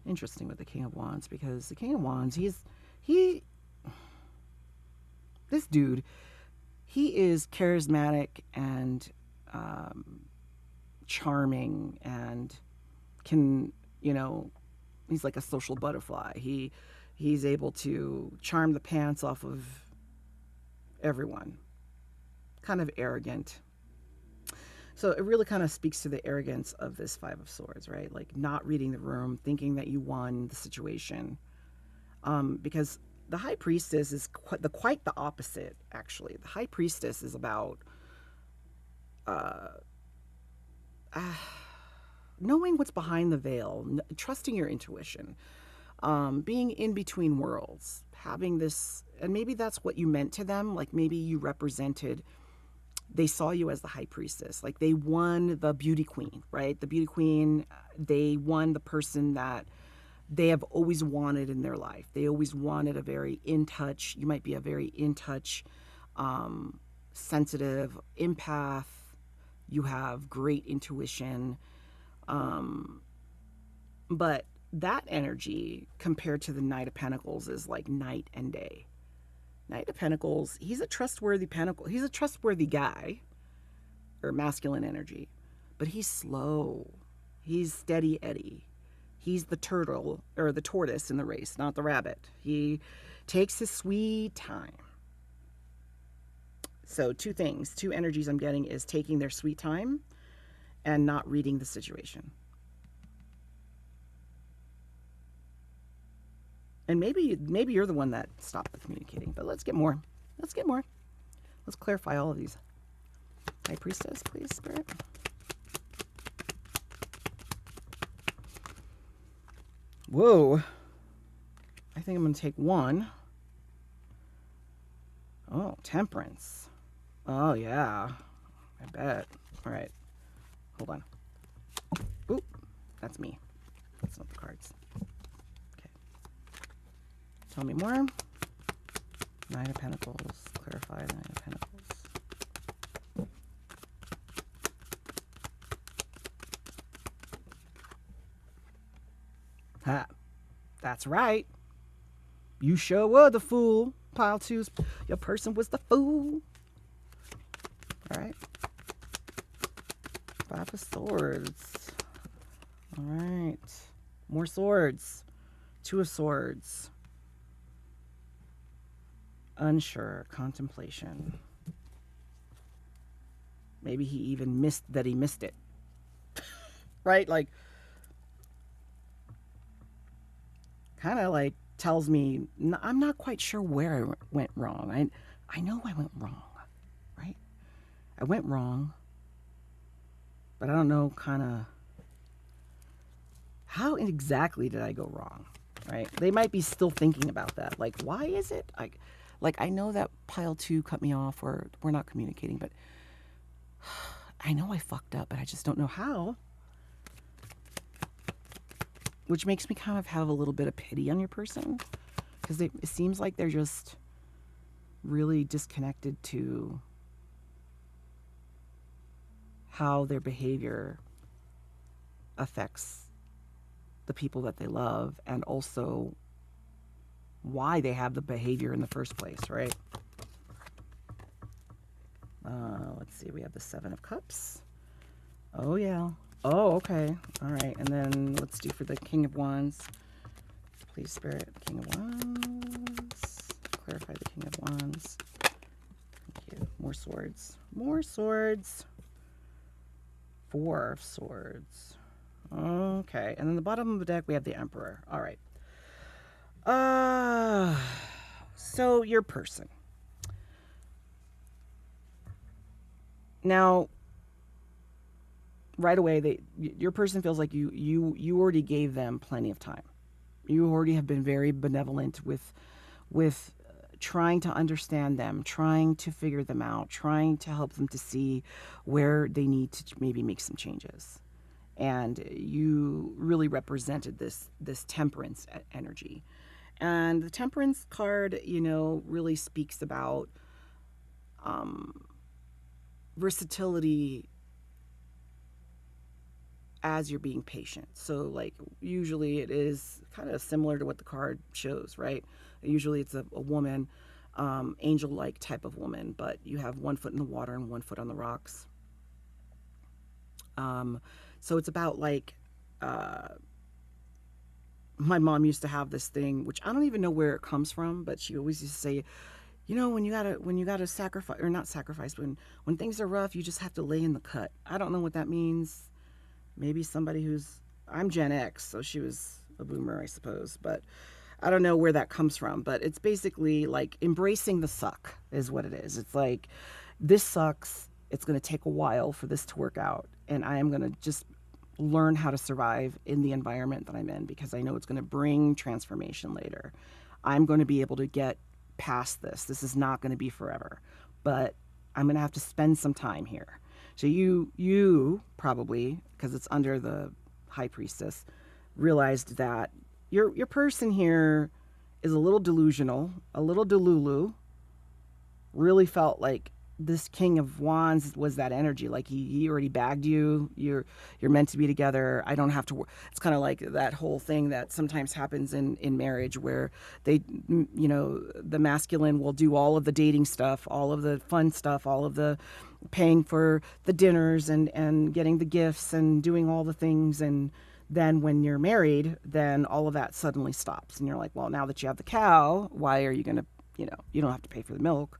Interesting with the King of Wands, because the King of Wands, this dude, he is charismatic and charming and can, you know, he's like a social butterfly. He's able to charm the pants off of everyone. Kind of arrogant. So it really kind of speaks to the arrogance of this Five of Swords, right? Like not reading the room, thinking that you won the situation. Because the High Priestess is quite the opposite, actually. The High Priestess is about knowing what's behind the veil, trusting your intuition, being in between worlds, having this, and maybe that's what you meant to them. Like maybe you represented, they saw you as the High Priestess. Like they won the beauty queen, right? The beauty queen, they won the person that they have always wanted in their life. They always wanted a very in touch, you might be a very in touch, sensitive empath. You have great intuition. But that energy compared to the Knight of Pentacles is like night and day. Knight of Pentacles, he's a trustworthy guy, or masculine energy, but he's slow. He's steady Eddie. He's the turtle or the tortoise in the race, not the rabbit. He takes his sweet time. So two energies I'm getting is taking their sweet time and not reading the situation. And maybe you're the one that stopped the communicating, but let's get more. Let's clarify all of these. High Priestess, please, Spirit. Whoa. I think I'm going to take one. Oh, Temperance. Oh, yeah. I bet. All right. Hold on. Oop. That's me. That's not the cards. Okay. Tell me more. Nine of Pentacles. Clarify the Nine of Pentacles. Ha. That's right. You sure were the fool. Pile twos. Your person was the fool. All right. Five of Swords. All right. More swords. Two of Swords. Unsure. Contemplation. Maybe he even missed that he missed it. Right? Like, kind of like tells me I'm not quite sure where I went wrong. I know I went wrong, right? I went wrong, but I don't know kind of how exactly did I go wrong? Right? They might be still thinking about that. Like, why is it? Like I know that pile 2 cut me off, or we're not communicating, but I know I fucked up, but I just don't know how. Which makes me kind of have a little bit of pity on your person, because it seems like they're just really disconnected to how their behavior affects the people that they love, and also why they have the behavior in the first place, right? Let's see, we have the 7 of Cups. Oh, yeah. Oh, okay. All right. And then let's do for the King of Wands. Please, Spirit, King of Wands. Clarify the King of Wands. Thank you. More swords. More swords. 4 of Swords. Okay. And then the bottom of the deck, we have the Emperor. All right. So your person. Now, right away, your person feels like you already gave them plenty of time. You already have been very benevolent with trying to understand them, trying to figure them out, trying to help them to see where they need to maybe make some changes. And you really represented this temperance energy. And the temperance card, really speaks about versatility as you're being patient. So like usually it is kind of similar to what the card shows, right? Usually it's a woman, angel-like type of woman, but you have 1 foot in the water and 1 foot on the rocks. So it's about like, my mom used to have this thing, which I don't even know where it comes from, but she always used to say, when you gotta sacrifice, or not sacrifice, when things are rough, you just have to lay in the cut. I don't know what that means. Maybe somebody I'm Gen X, so she was a boomer, I suppose, but I don't know where that comes from. But it's basically like embracing the suck is what it is. It's like, this sucks. It's going to take a while for this to work out, and I am going to just learn how to survive in the environment that I'm in, because I know it's going to bring transformation later. I'm going to be able to get past this. This is not going to be forever, but I'm going to have to spend some time here. So you probably, because it's under the High Priestess, realized that your person here is a little delusional, a little delulu. Really felt like this King of Wands was that energy. Like he already bagged you. You're meant to be together. I don't have to. It's kind of like that whole thing that sometimes happens in marriage, where they, the masculine will do all of the dating stuff, all of the fun stuff, all of the paying for the dinners and getting the gifts and doing all the things. And then when you're married, then all of that suddenly stops. And you're like, well, now that you have the cow, why are you going to, you don't have to pay for the milk.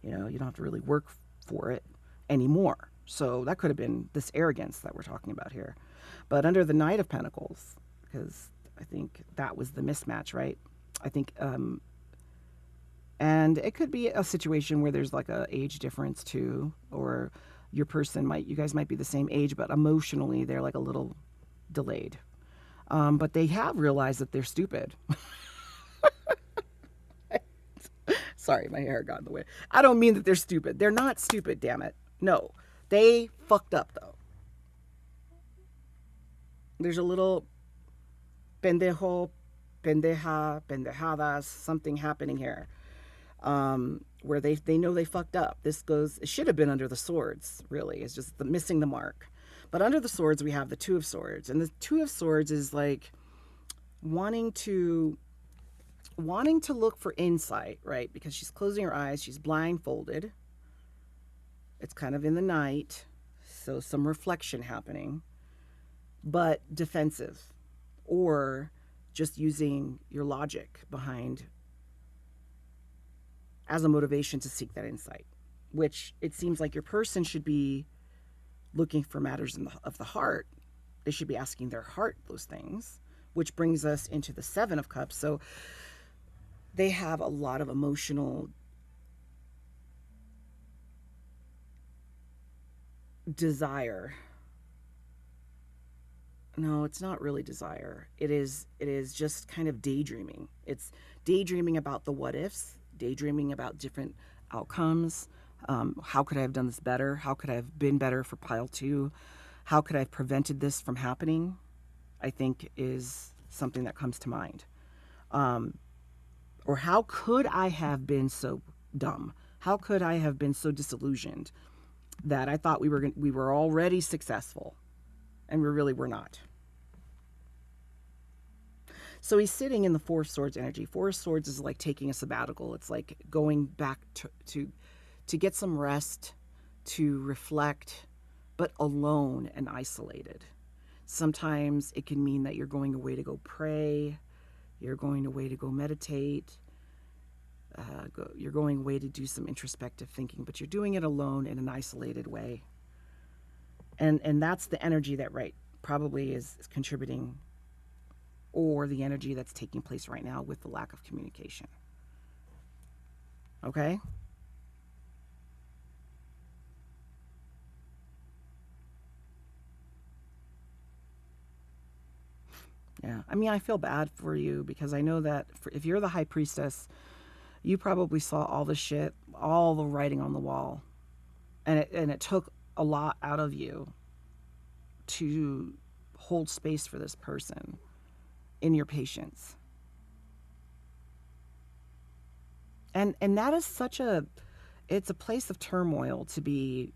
You don't have to really work for it anymore. So that could have been this arrogance that we're talking about here. But under the Knight of Pentacles, because I think that was the mismatch, right? I think, and it could be a situation where there's like a age difference too, or you guys might be the same age, but emotionally they're like a little delayed. But they have realized that they're stupid. Sorry, my hair got in the way. I don't mean that they're stupid. They're not stupid, damn it. No, they fucked up, though. There's a little pendejo, pendeja, pendejadas, something happening here, where they know they fucked up. It should have been under the Swords, really. It's just missing the mark. But under the Swords, we have the 2 of Swords. And the 2 of Swords is like wanting to look for insight, right? Because she's closing her eyes, she's blindfolded. It's kind of in the night, so some reflection happening, but defensive, or just using your logic behind as a motivation to seek that insight, which it seems like your person should be looking for matters of the heart. They should be asking their heart those things, which brings us into the 7 of Cups. So they have a lot of emotional desire No, it's not really desire. It is just kind of daydreaming. It's daydreaming about the what ifs, daydreaming about different outcomes. How could I have done this better? How could I have been better for pile two? How could I have prevented this from happening? I think is something that comes to mind. Um, or how could I have been so dumb? How could I have been so disillusioned that I thought we were already successful and we really were not? So he's sitting in the Four of Swords energy. Four of Swords is like taking a sabbatical. It's like going back to get some rest, to reflect, but alone and isolated. Sometimes it can mean that you're going away to go pray, you're going away to go meditate, you're going away to do some introspective thinking, but you're doing it alone in an isolated way. And that's the energy that probably is contributing, or the energy that's taking place right now with the lack of communication. Okay? Yeah. I mean, I feel bad for you because I know that if you're the high priestess, you probably saw all the shit, all the writing on the wall. And it took a lot out of you to hold space for this person in your patience. And that is it's a place of turmoil to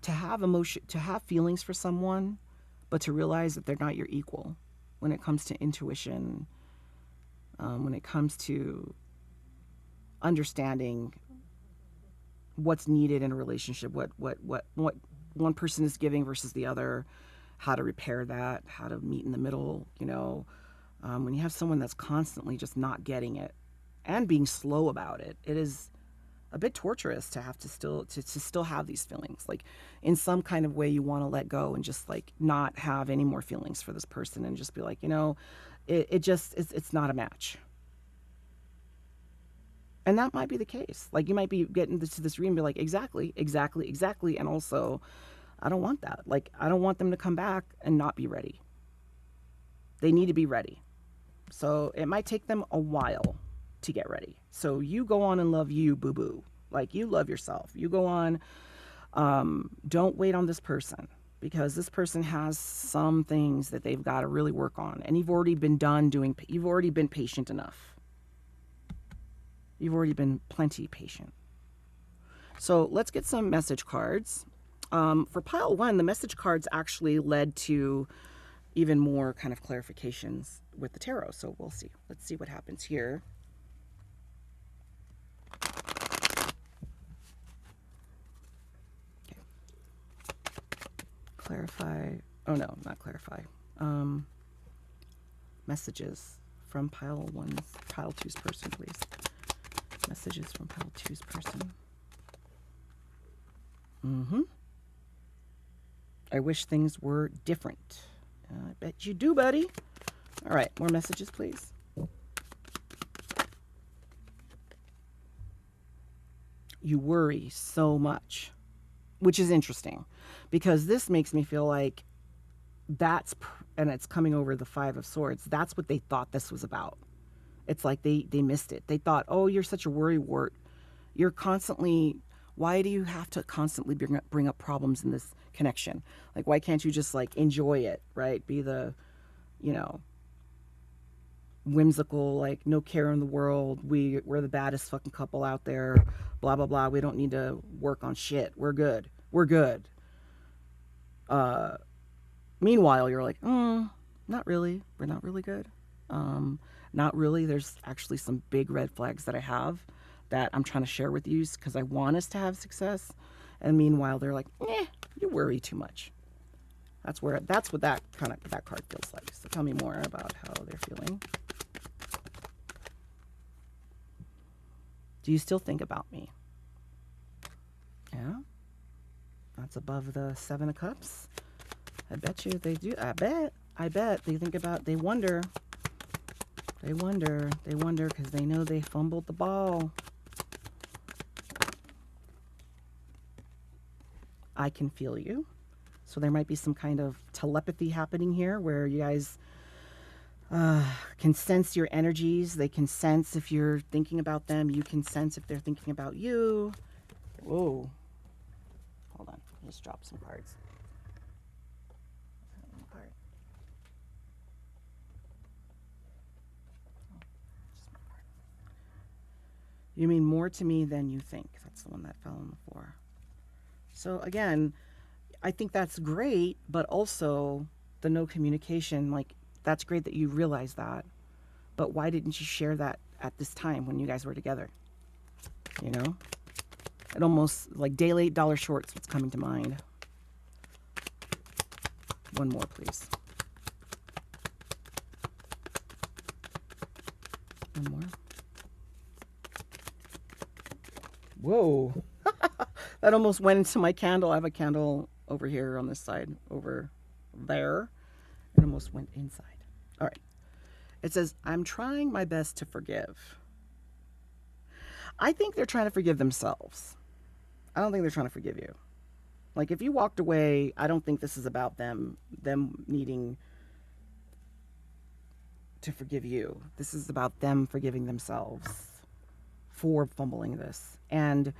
have emotion, to have feelings for someone, but to realize that they're not your equal when it comes to intuition, when it comes to understanding what's needed in a relationship, what one person is giving versus the other, how to repair that, how to meet in the middle. When you have someone that's constantly just not getting it and being slow about it, it is a bit torturous to have to still have these feelings. Like, in some kind of way, you want to let go and just like not have any more feelings for this person and just be like, it's not a match. And that might be the case. Like, you might be getting to this read and be like, exactly. And also, I don't want that. Like, I don't want them to come back and not be ready. They need to be ready. So it might take them a while to get ready. So you go on and love you, boo-boo. Like, you love yourself. You go on. Don't wait on this person, because this person has some things that they've got to really work on. And you've already been patient enough. You've already been plenty patient. So let's get some message cards. For pile one, the message cards actually led to even more kind of clarifications with the tarot. So we'll see. Let's see what happens here. Okay. Clarify. Oh no, not clarify. Messages from pile two's person, please. Messages from pile two's person. I wish things were different. I bet you do, buddy. All right, more messages, please. You worry so much, which is interesting, because this makes me feel like and it's coming over the Five of Swords. That's what they thought this was about. It's like they missed it. They thought, oh, you're such a worrywart. You're constantly, why do you have to constantly bring up problems in this connection? Like, why can't you just like enjoy it, right? Be the, whimsical, like, no care in the world. We're the baddest fucking couple out there. Blah, blah, blah. We don't need to work on shit. We're good. Meanwhile, you're like, not really. We're not really good. Not really. There's actually some big red flags that I have that I'm trying to share with you because I want us to have success. And meanwhile, they're like, you worry too much. That's what that card feels like. So tell me more about how they're feeling. Do you still think about me? Yeah. That's above the Seven of Cups. I bet you they do. I bet they think about, they wonder because they know they fumbled the ball. I can feel you. So there might be some kind of telepathy happening here where you guys can sense your energies. They can sense if you're thinking about them. You can sense if they're thinking about you. Whoa. Hold on. I just dropped some cards. You mean more to me than you think. That's the one that fell on the floor. So again, I think that's great, but also the no communication, like, that's great that you realize that. But why didn't you share that at this time when you guys were together? You know? It almost, like, day late, dollar short's what's coming to mind. One more, please. One more. Whoa. That almost went into my candle. I have a candle over here on this side, over there. It almost went inside. All right. It says, I'm trying my best to forgive. I think they're trying to forgive themselves. I don't think they're trying to forgive you. Like, if you walked away, I don't think this is about them needing to forgive you. This is about them forgiving themselves for fumbling this. And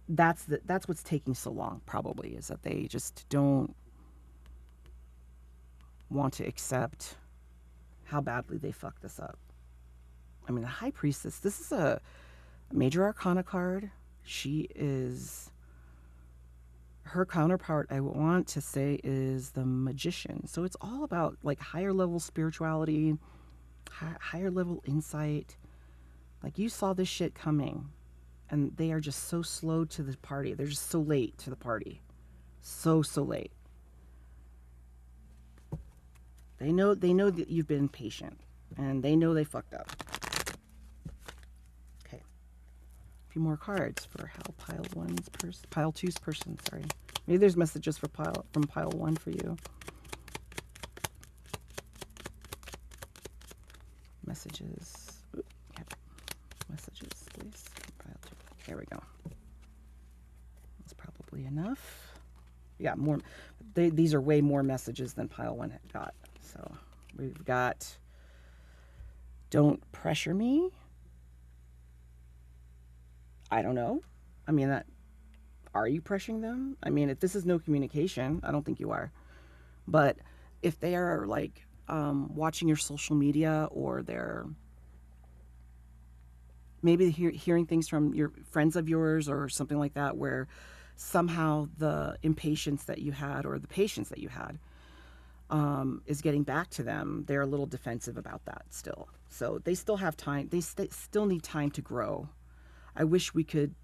that's what's taking so long, probably, is that they just don't want to accept how badly they fucked this up. I mean, the High Priestess, this is a Major Arcana card. She is, her counterpart, I want to say, is the Magician. So it's all about, like, higher level spirituality, higher level insight. Like, you saw this shit coming, and they are just so slow to the party. They're just so late to the party. So late. They know that you've been patient, and they know they fucked up. Okay. A few more cards for how pile two's person, sorry. Maybe there's messages from pile one for you. Messages. Ooh, yeah. Messages, please. Pile two. There we go. That's probably enough. Yeah, more. These are way more messages than pile one got. So we've got, don't pressure me. I don't know. I mean, are you pressuring them? I mean, if this is no communication, I don't think you are. But if they are, like, watching your social media, or they're maybe hearing things from your friends of yours or something like that, where somehow the impatience that you had, or the patience that you had, is getting back to them, they're a little defensive about that still. So they still have time. They still need time to grow. I wish we could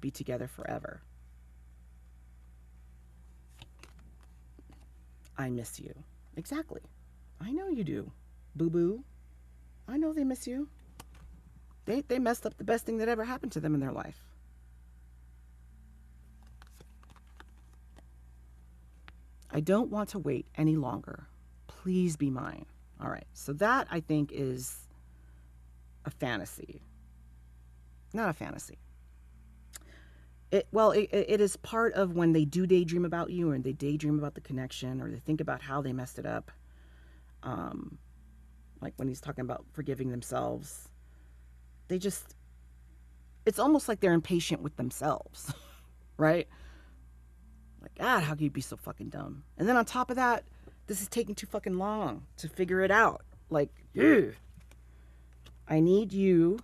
be together forever. I miss you. Exactly. I know you do. Boo-boo. I know they miss you. They messed up the best thing that ever happened to them in their life. I don't want to wait any longer. Please be mine. All right. So that, I think, is a fantasy. Not a fantasy. It is part of when they do daydream about you, and they daydream about the connection, or they think about how they messed it up. Like when he's talking about forgiving themselves, it's almost like they're impatient with themselves, right? Like, God, how can you be so fucking dumb? And then on top of that, this is taking too fucking long to figure it out. Like, ugh. I need you,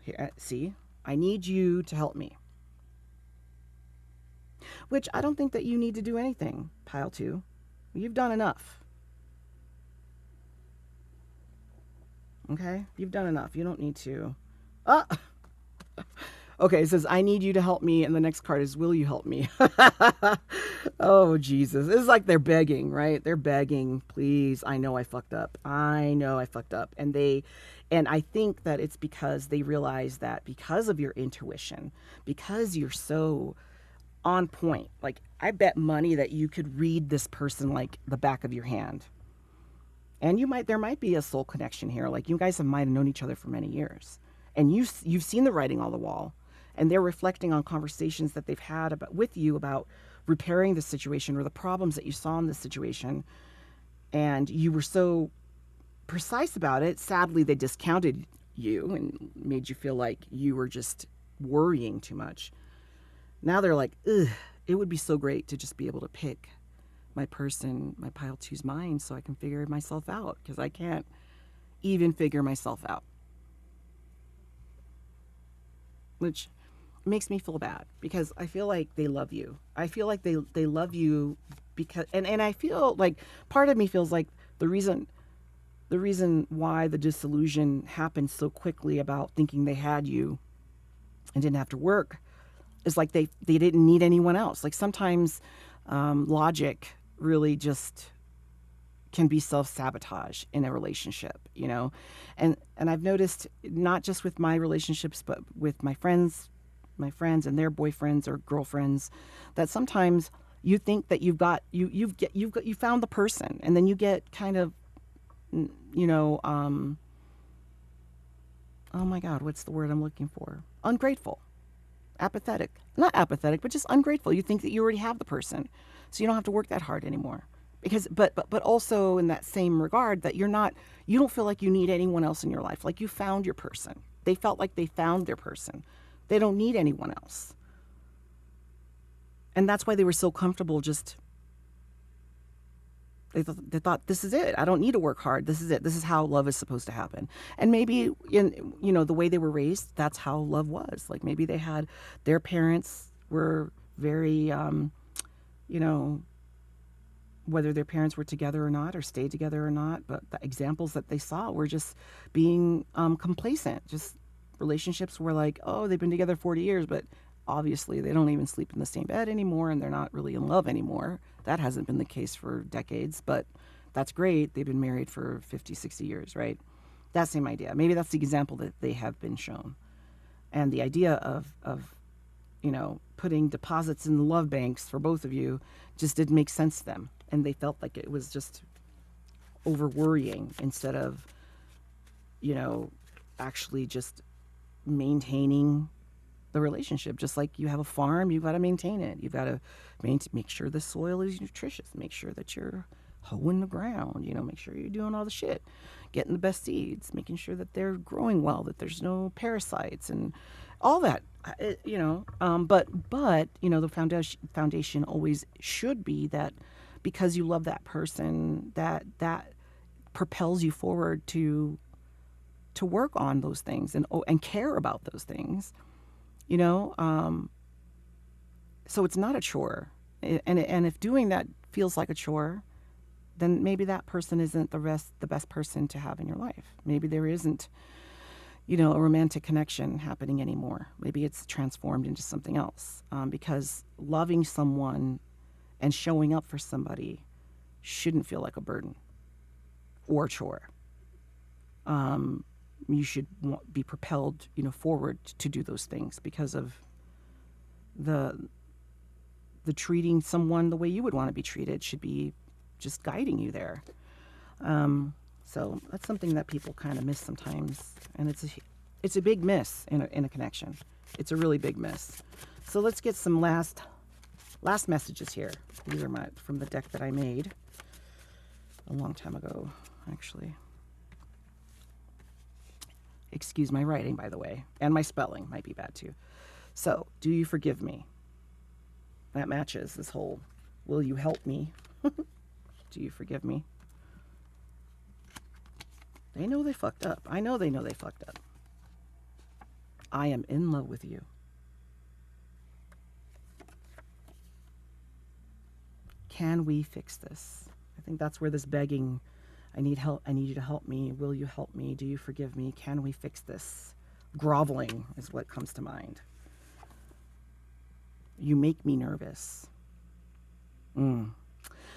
I need you to help me. Which I don't think that you need to do anything, pile two. You've done enough. Okay? You've done enough. You don't need to. Okay, it says, I need you to help me, and the next card is, will you help me? Oh, Jesus. This is like they're begging, right? They're begging, please, I know I fucked up. I know I fucked up. And I think that it's because they realize that because of your intuition, because you're so on point, like, I bet money that you could read this person like the back of your hand. And there might be a soul connection here. Like, you guys might have known each other for many years. And you've seen the writing on the wall. And they're reflecting on conversations that they've had with you about repairing the situation or the problems that you saw in this situation, and you were so precise about it. Sadly, they discounted you and made you feel like you were just worrying too much. Now they're like, ugh, it would be so great to just be able to pick my person, my pile two's mind, so I can figure myself out, because I can't even figure myself out. Which makes me feel bad, because I feel like they love you. I feel like they love you because, and I feel like part of me feels like the reason why the disillusion happened so quickly about thinking they had you and didn't have to work is like they didn't need anyone else. Like sometimes logic really just can be self-sabotage in a relationship, you know. And I've noticed, not just with my relationships, but with my friends and their boyfriends or girlfriends, that sometimes you think that you found the person, and then you get kind of, you know, oh my God, what's the word I'm looking for? Ungrateful. Apathetic. Not apathetic, but just ungrateful. You think that you already have the person, so you don't have to work that hard anymore. Because, but also in that same regard, that you don't feel like you need anyone else in your life. Like you found your person. They felt like they found their person. They don't need anyone else. And that's why they were so comfortable just, they thought, this is it. I don't need to work hard. This is it. This is how love is supposed to happen. And maybe in, you know, the way they were raised, that's how love was. Like maybe they had, their parents were very, you know, whether their parents were together or not, or stayed together or not, but the examples that they saw were just being complacent. Just relationships were like, oh, they've been together 40 years, but obviously they don't even sleep in the same bed anymore, and they're not really in love anymore. That hasn't been the case for decades, but that's great. They've been married for 50, 60 years, right? That same idea. Maybe that's the example that they have been shown. And the idea of you know, putting deposits in the love banks for both of you just didn't make sense to them. And they felt like it was just over worrying instead of, you know, actually just maintaining the relationship. Just like you have a farm, you've got to maintain it. You've got to make sure the soil is nutritious, make sure that you're hoeing the ground, you know, make sure you're doing all the shit, getting the best seeds, making sure that they're growing well, that there's no parasites and all that, you know. But you know, the foundation always should be that because you love that person, that propels you forward to work on those things and care about those things, you know. So it's not a chore, and if doing that feels like a chore, then maybe that person isn't the best person to have in your life. Maybe there isn't, you know, a romantic connection happening anymore. Maybe it's transformed into something else, because loving someone and showing up for somebody shouldn't feel like a burden or a chore. You should be propelled, you know, forward to do those things because of the treating someone the way you would want to be treated should be just guiding you there. So that's something that people kind of miss sometimes, and it's a big miss in a connection. It's a really big miss. So let's get some last messages here. These are from the deck that I made a long time ago, actually. Excuse my writing, by the way, and my spelling might be bad too. So, do you forgive me? That matches this whole, will you help me? Do you forgive me? They know they fucked up. I know they know they fucked up. I am in love with you. Can we fix this? I think that's where this begging, I need help, I need you to help me, will you help me, do you forgive me, can we fix this? Groveling is what comes to mind. You make me nervous.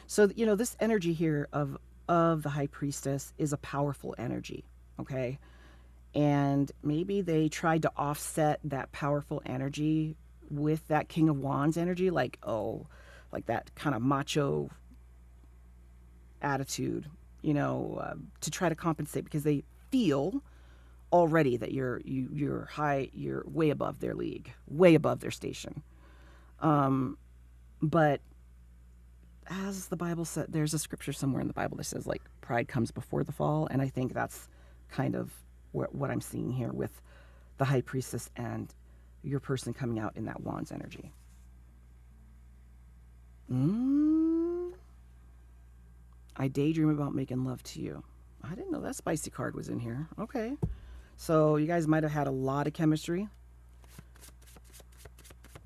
So, you know, this energy here of the High Priestess is a powerful energy, okay? And maybe they tried to offset that powerful energy with that King of Wands energy, like, oh, like that kind of macho attitude, you know, to try to compensate, because they feel already that you're high, you're way above their league, way above their station. But as the Bible said, there's a scripture somewhere in the Bible that says like pride comes before the fall, and I think that's kind of what I'm seeing here with the high priestess and your person coming out in that wands energy. I daydream about making love to you. I didn't know that spicy card was in here. Okay. So you guys might have had a lot of chemistry.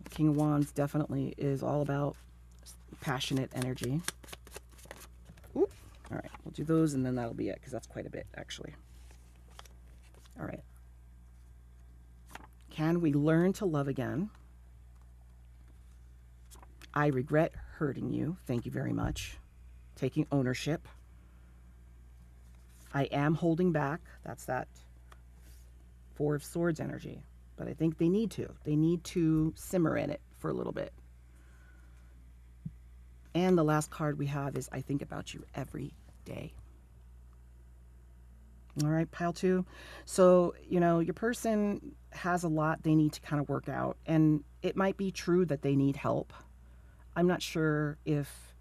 King of Wands definitely is all about passionate energy. Oop. All right, we'll do those and then that'll be it because that's quite a bit actually. All right. Can we learn to love again? I regret hurting you. Thank you very much. Taking ownership. I am holding back. That's that Four of Swords energy. But I think they need to. They need to simmer in it for a little bit. And the last card we have is I think about you every day. All right, pile 2. So, you know, your person has a lot they need to kind of work out. And it might be true that they need help. I'm not sure if...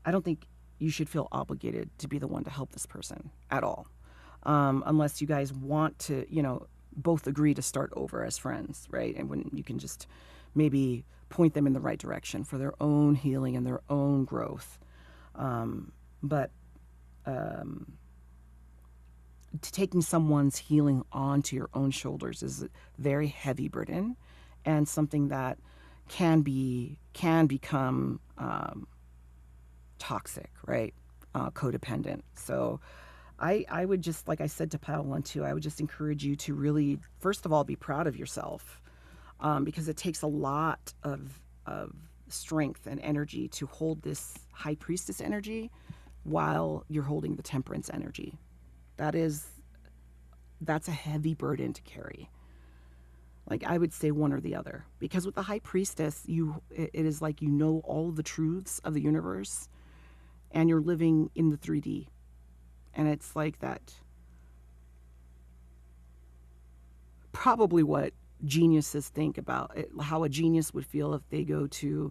I don't think you should feel obligated to be the one to help this person at all. Unless you guys want to, you know, both agree to start over as friends, right? And when you can just maybe point them in the right direction for their own healing and their own growth. Taking someone's healing onto your own shoulders is a very heavy burden and something that can become toxic, right? Codependent. So I would just, like I said to pile 1 too, I would just encourage you to really, first of all, be proud of yourself, because it takes a lot of strength and energy to hold this high priestess energy while you're holding the temperance energy. That's a heavy burden to carry. Like I would say one or the other, because with the high priestess, it is like you know all the truths of the universe and you're living in the 3D. And it's like that, probably what geniuses think about it, how a genius would feel if they go to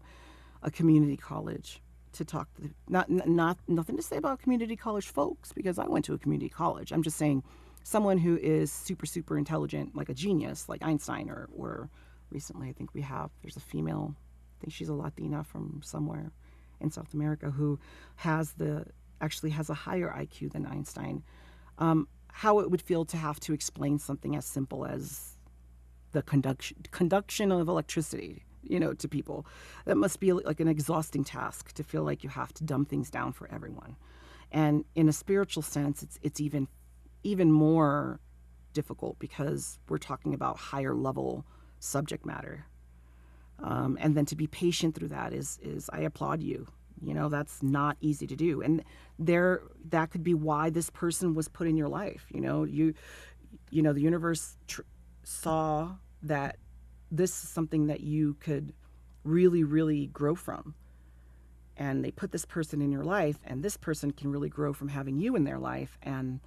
a community college to talk to nothing to say about community college folks, because I went to a community college. I'm just saying someone who is super intelligent, like a genius, like Einstein, or recently I think there's a female, I think she's a Latina from somewhere in South America, who actually has a higher IQ than Einstein. How it would feel to have to explain something as simple as the conduction of electricity, you know, to people. That must be like an exhausting task to feel like you have to dumb things down for everyone. And in a spiritual sense, it's even more difficult because we're talking about higher level subject matter. And then to be patient through that is I applaud you. You know, that's not easy to do. And that could be why this person was put in your life. You know, the universe saw that this is something that you could really, really grow from. And they put this person in your life, and this person can really grow from having you in their life. And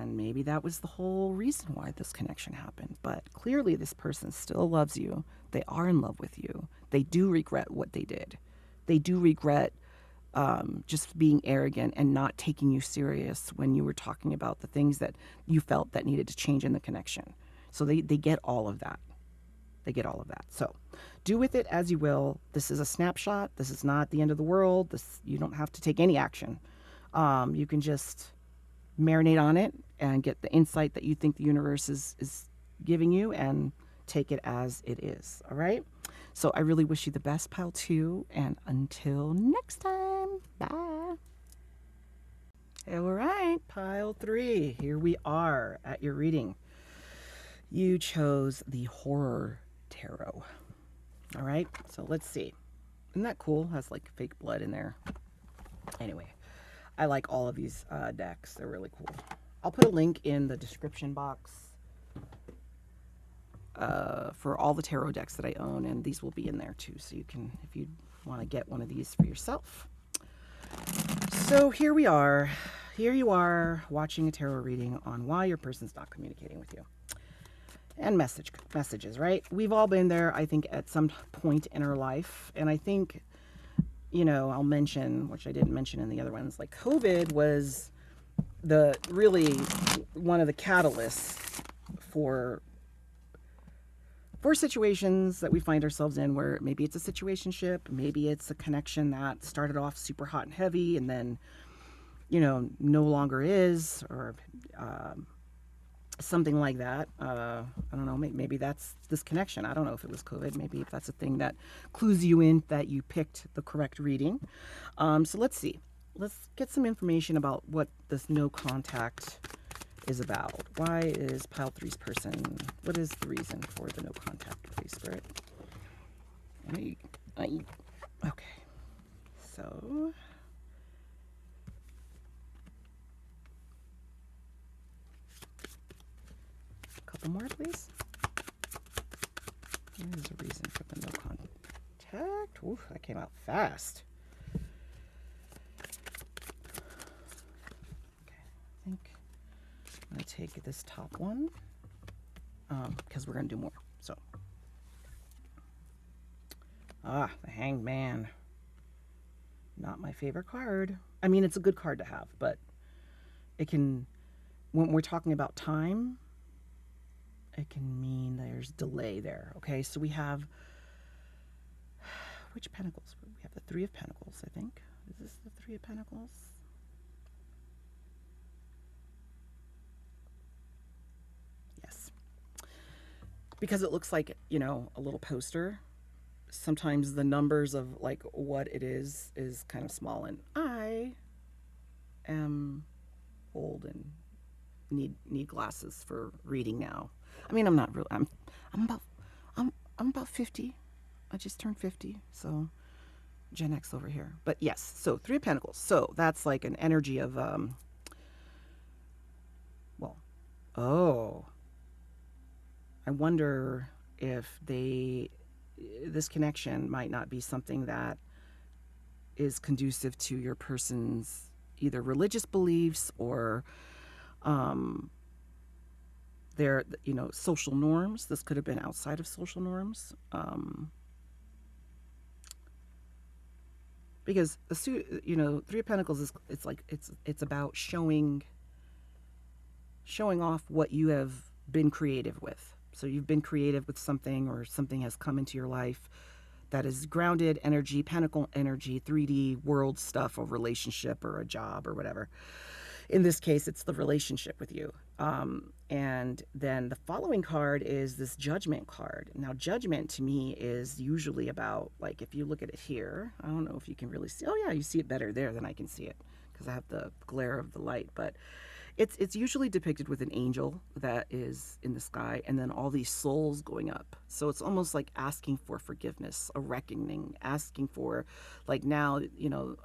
maybe that was the whole reason why this connection happened. But clearly this person still loves you. They are in love with you. They do regret what they did. They do regret just being arrogant and not taking you serious when you were talking about the things that you felt that needed to change in the connection. So they get all of that. They get all of that. So do with it as you will. This is a snapshot. This is not the end of the world. You don't have to take any action. You can just marinate on it and get the insight that you think the universe is giving you and take it as it is. All right? So I really wish you the best, pile 2, and until next time, bye. All right, pile 3, here we are at your reading. You chose the Horror Tarot. All right, so let's see. Isn't that cool? Has like fake blood in there. Anyway, I like all of these decks. They're really cool. I'll put a link in the description box for all the tarot decks that I own, and these will be in there too, so you can, if you want to get one of these for yourself. So here we are. Here you are watching a tarot reading on why your person's not communicating with you. and messages, right? We've all been there, I think, at some point in our life. And I think, I'll mention, which I didn't mention in the other ones, like COVID was the really one of the catalysts for situations that we find ourselves in, where maybe it's a situationship, maybe it's a connection that started off super hot and heavy and then, no longer is, or something like that. I don't know, maybe that's this connection. I don't know if it was COVID. Maybe if that's a thing that clues you in that you picked the correct reading. So let's see. Let's get some information about what this no contact is about. Why is pile three's person, what is the reason for the no contact, please, Spirit? Okay. So a couple more, please. There's a reason for the no contact. Ooh, that came out fast. Okay, I think I'm going to take this top one because we're going to do more. So, the Hanged Man. Not my favorite card. I mean, it's a good card to have, but it can, when we're talking about time, it can mean there's delay there. Okay, so we have, which Pentacles? We have the Three of Pentacles, I think. Is this the Three of Pentacles? Yes. Because it looks like, a little poster. Sometimes the numbers of like what it is kind of small, and I am old and need glasses for reading now. I mean, I'm not really. I'm about 50. I just turned 50, so Gen X over here. But yes, so Three of Pentacles. So that's like an energy of I wonder if this connection might not be something that is conducive to your person's either religious beliefs or their, social norms. This could have been outside of social norms. Because the Three of Pentacles is, it's about showing off what you have been creative with. So you've been creative with something, or something has come into your life that is grounded energy, pentacle energy, 3D world stuff, a relationship or a job or whatever. In this case, it's the relationship with you. And then the following card is this Judgment card. Now, Judgment to me is usually about, like, if you look at it here, I don't know if you can really see. Oh, yeah, you see it better there than I can see it because I have the glare of the light. But it's usually depicted with an angel that is in the sky, and then all these souls going up. So it's almost like asking for forgiveness, a reckoning, asking for, like, now, you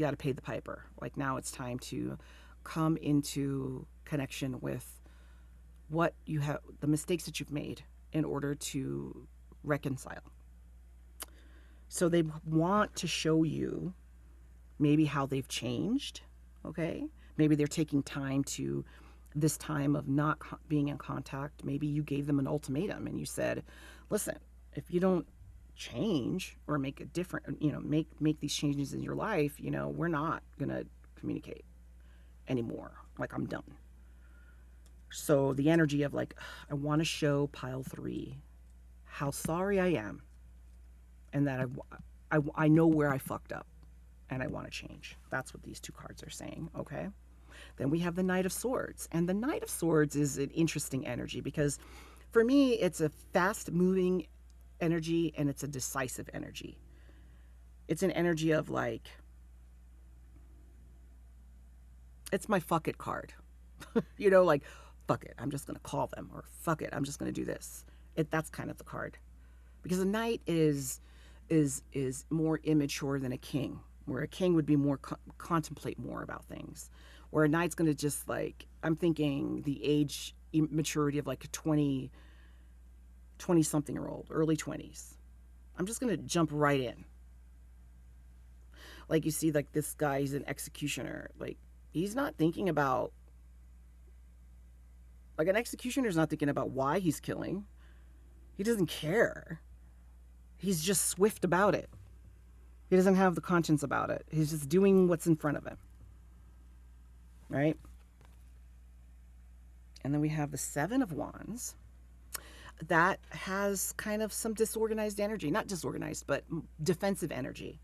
got to pay the piper. Like, now it's time to come into connection with what you have, the mistakes that you've made, in order to reconcile. So they want to show you maybe how they've changed, okay? Maybe they're taking time to, this time of not being in contact, maybe you gave them an ultimatum and you said, listen, if you don't change or make a different, make these changes in your life, we're not going to communicate anymore. Like, I'm done. So the energy of, like, I want to show pile three how sorry I am, and that I know where I fucked up, and I want to change. That's what these two cards are saying, okay? Then we have the Knight of Swords. And the Knight of Swords is an interesting energy because for me, it's a fast-moving energy and it's a decisive energy. It's an energy of, like, it's my fuck it card. Like, fuck it, I'm just going to call them, or fuck it, I'm just going to do this. That's kind of the card. Because a knight is more immature than a king, where a king would be more contemplate more about things, where a knight's going to just, like, I'm thinking the age maturity of like a 20 something year old, early 20s. I'm just going to jump right in. Like, you see, like, this guy, he's an executioner. Like, he's not thinking about, Like, an executioner's not thinking about why he's killing. He doesn't care. He's just swift about it. He doesn't have the conscience about it. He's just doing what's in front of him. Right? And then we have the Seven of Wands. That has kind of some disorganized energy. Not disorganized, but defensive energy.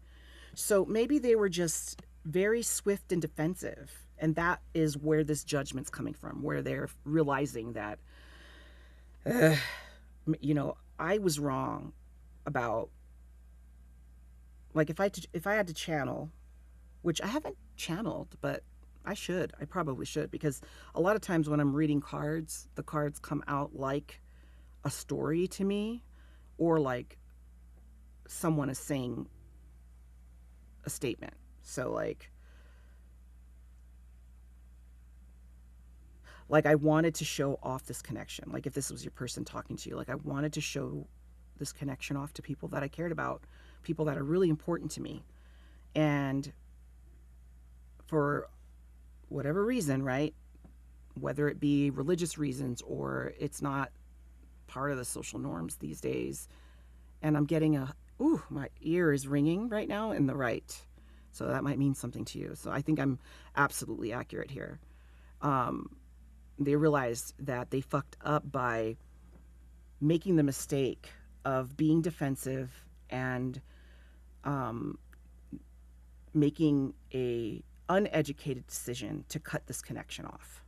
So maybe they were just very swift and defensive. And that is where this judgment's coming from, where they're realizing that, I was wrong about, like, if I had to channel, which I haven't channeled, but I probably should, because a lot of times when I'm reading cards, the cards come out like a story to me, or like someone is saying a statement. So like I wanted to show off this connection. Like, if this was your person talking to you, like, I wanted to show this connection off to people that I cared about, people that are really important to me. And for whatever reason, right, whether it be religious reasons or it's not part of the social norms these days, and I'm getting my ear is ringing right now in the right. So that might mean something to you. So I think I'm absolutely accurate here. They realized that they fucked up by making the mistake of being defensive and making a uneducated decision to cut this connection off.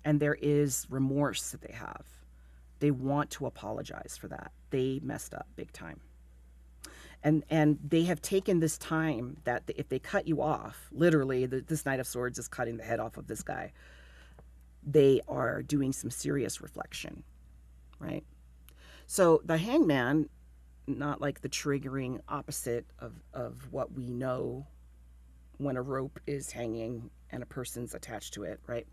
And there is remorse that they have. They want to apologize for that. They messed up big time. And they have taken this time that if they cut you off, literally, this Knight of Swords is cutting the head off of this guy. They are doing some serious reflection, right? So the Hangman, not like the triggering opposite of what we know when a rope is hanging and a person's attached to it, right?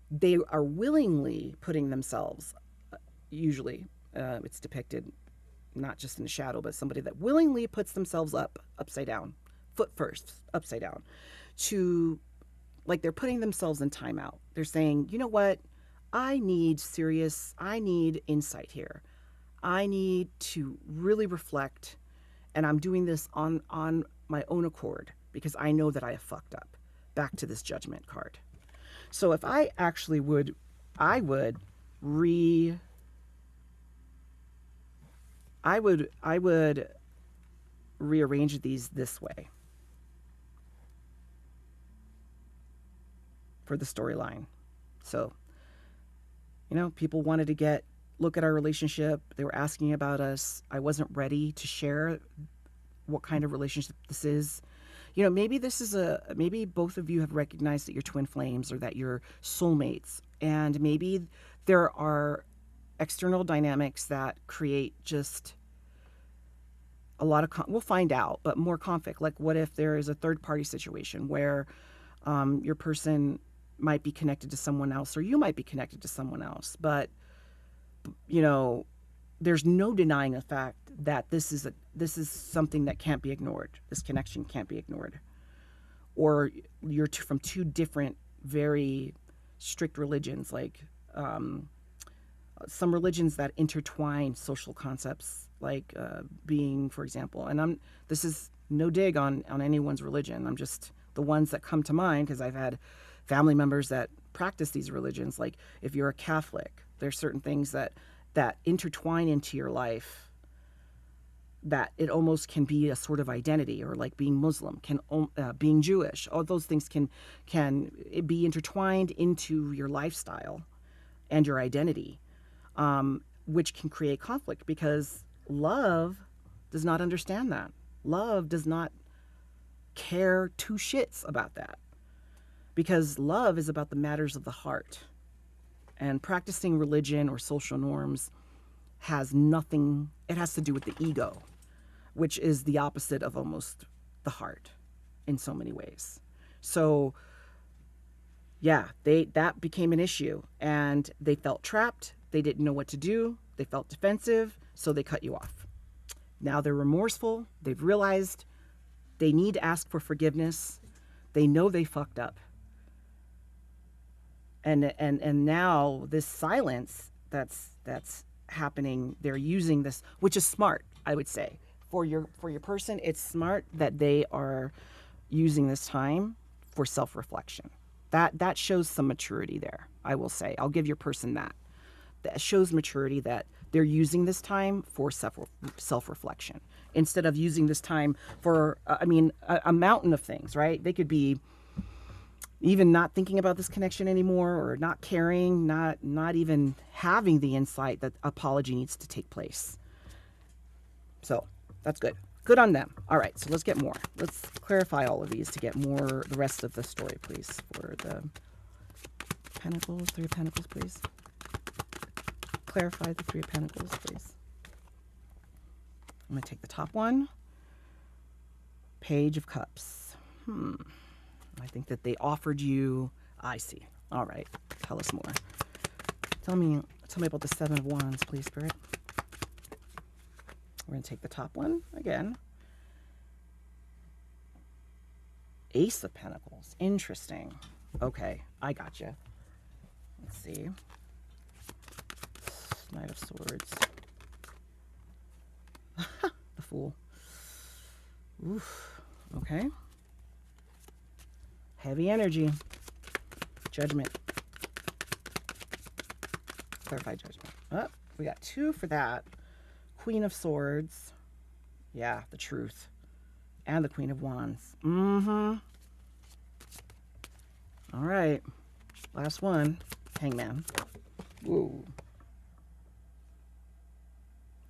They are willingly putting themselves, usually it's depicted not just in the shadow, but somebody that willingly puts themselves upside down, foot first, upside down, to, like, they're putting themselves in timeout. They're saying, you know what? I need insight here. I need to really reflect, and I'm doing this on my own accord because I know that I have fucked up. Back to this Judgment card. So if I actually would rearrange these this way for the storyline. So, people wanted to look at our relationship. They were asking about us. I wasn't ready to share what kind of relationship this is. Maybe maybe both of you have recognized that you're twin flames or that you're soulmates. And maybe there are external dynamics that create just a lot of, we'll find out, but more conflict. Like, what if there is a third party situation where your person might be connected to someone else, or you might be connected to someone else, but there's no denying the fact that this is something that can't be ignored. This connection can't be ignored. Or you're from two different, very strict religions, like some religions that intertwine social concepts, like being, for example, and this is no dig on anyone's religion. I'm just the ones that come to mind because I've had family members that practice these religions. Like, if you're a Catholic, there's certain things that intertwine into your life that it almost can be a sort of identity, or like being Muslim, being Jewish. All those things can be intertwined into your lifestyle and your identity, which can create conflict because love does not understand that. Love does not care two shits about that, because love is about the matters of the heart. And practicing religion or social norms has nothing, it has to do with the ego, which is the opposite of almost the heart in so many ways. So yeah, that became an issue, and they felt trapped. They didn't know what to do. They felt defensive, so they cut you off. Now they're remorseful. They've realized they need to ask for forgiveness. They know they fucked up. And now this silence that's happening, they're using this, which is smart, I would say. For your person, it's smart that they are using this time for self-reflection. That shows some maturity there, I will say. I'll give your person that. That shows maturity, that they're using this time for self-reflection instead of using this time for, a mountain of things, right? They could be even not thinking about this connection anymore, or not caring, not even having the insight that apology needs to take place. So that's good. Good on them. All right, so let's get more. Let's clarify all of these to get more, the rest of the story, please. For the Pentacles, Three of Pentacles, please. Clarify the Three of Pentacles, please. I'm going to take the top one. Page of Cups. I think that they offered you, I see. All right, tell us more. Tell me about the Seven of Wands, please, Spirit. We're going to take the top one again. Ace of Pentacles. Interesting. Okay, I gotcha. Let's see. Knight of Swords. The Fool. Oof. Okay. Heavy energy. Judgment. Clarify Judgment. Oh, we got 2 for that. Queen of Swords. Yeah, the Truth. And the Queen of Wands. All right. Last one. Hangman. Whoa.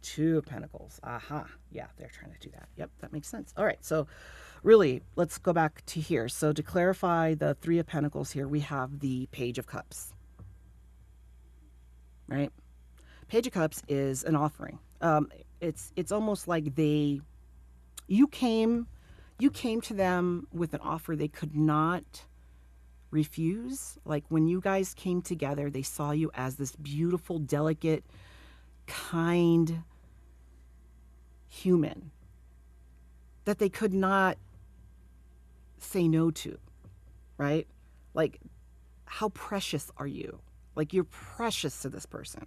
2 of Pentacles. Aha. Yeah, they're trying to do that. Yep, that makes sense. All right, so really, let's go back to here. So to clarify the 3 of Pentacles here, we have the Page of Cups. Right? Page of Cups is an offering. It's almost like you came to them with an offer they could not refuse. Like when you guys came together, they saw you as this beautiful, delicate, kind human that they could not say no to, right? Like, how precious are you? Like, you're precious to this person,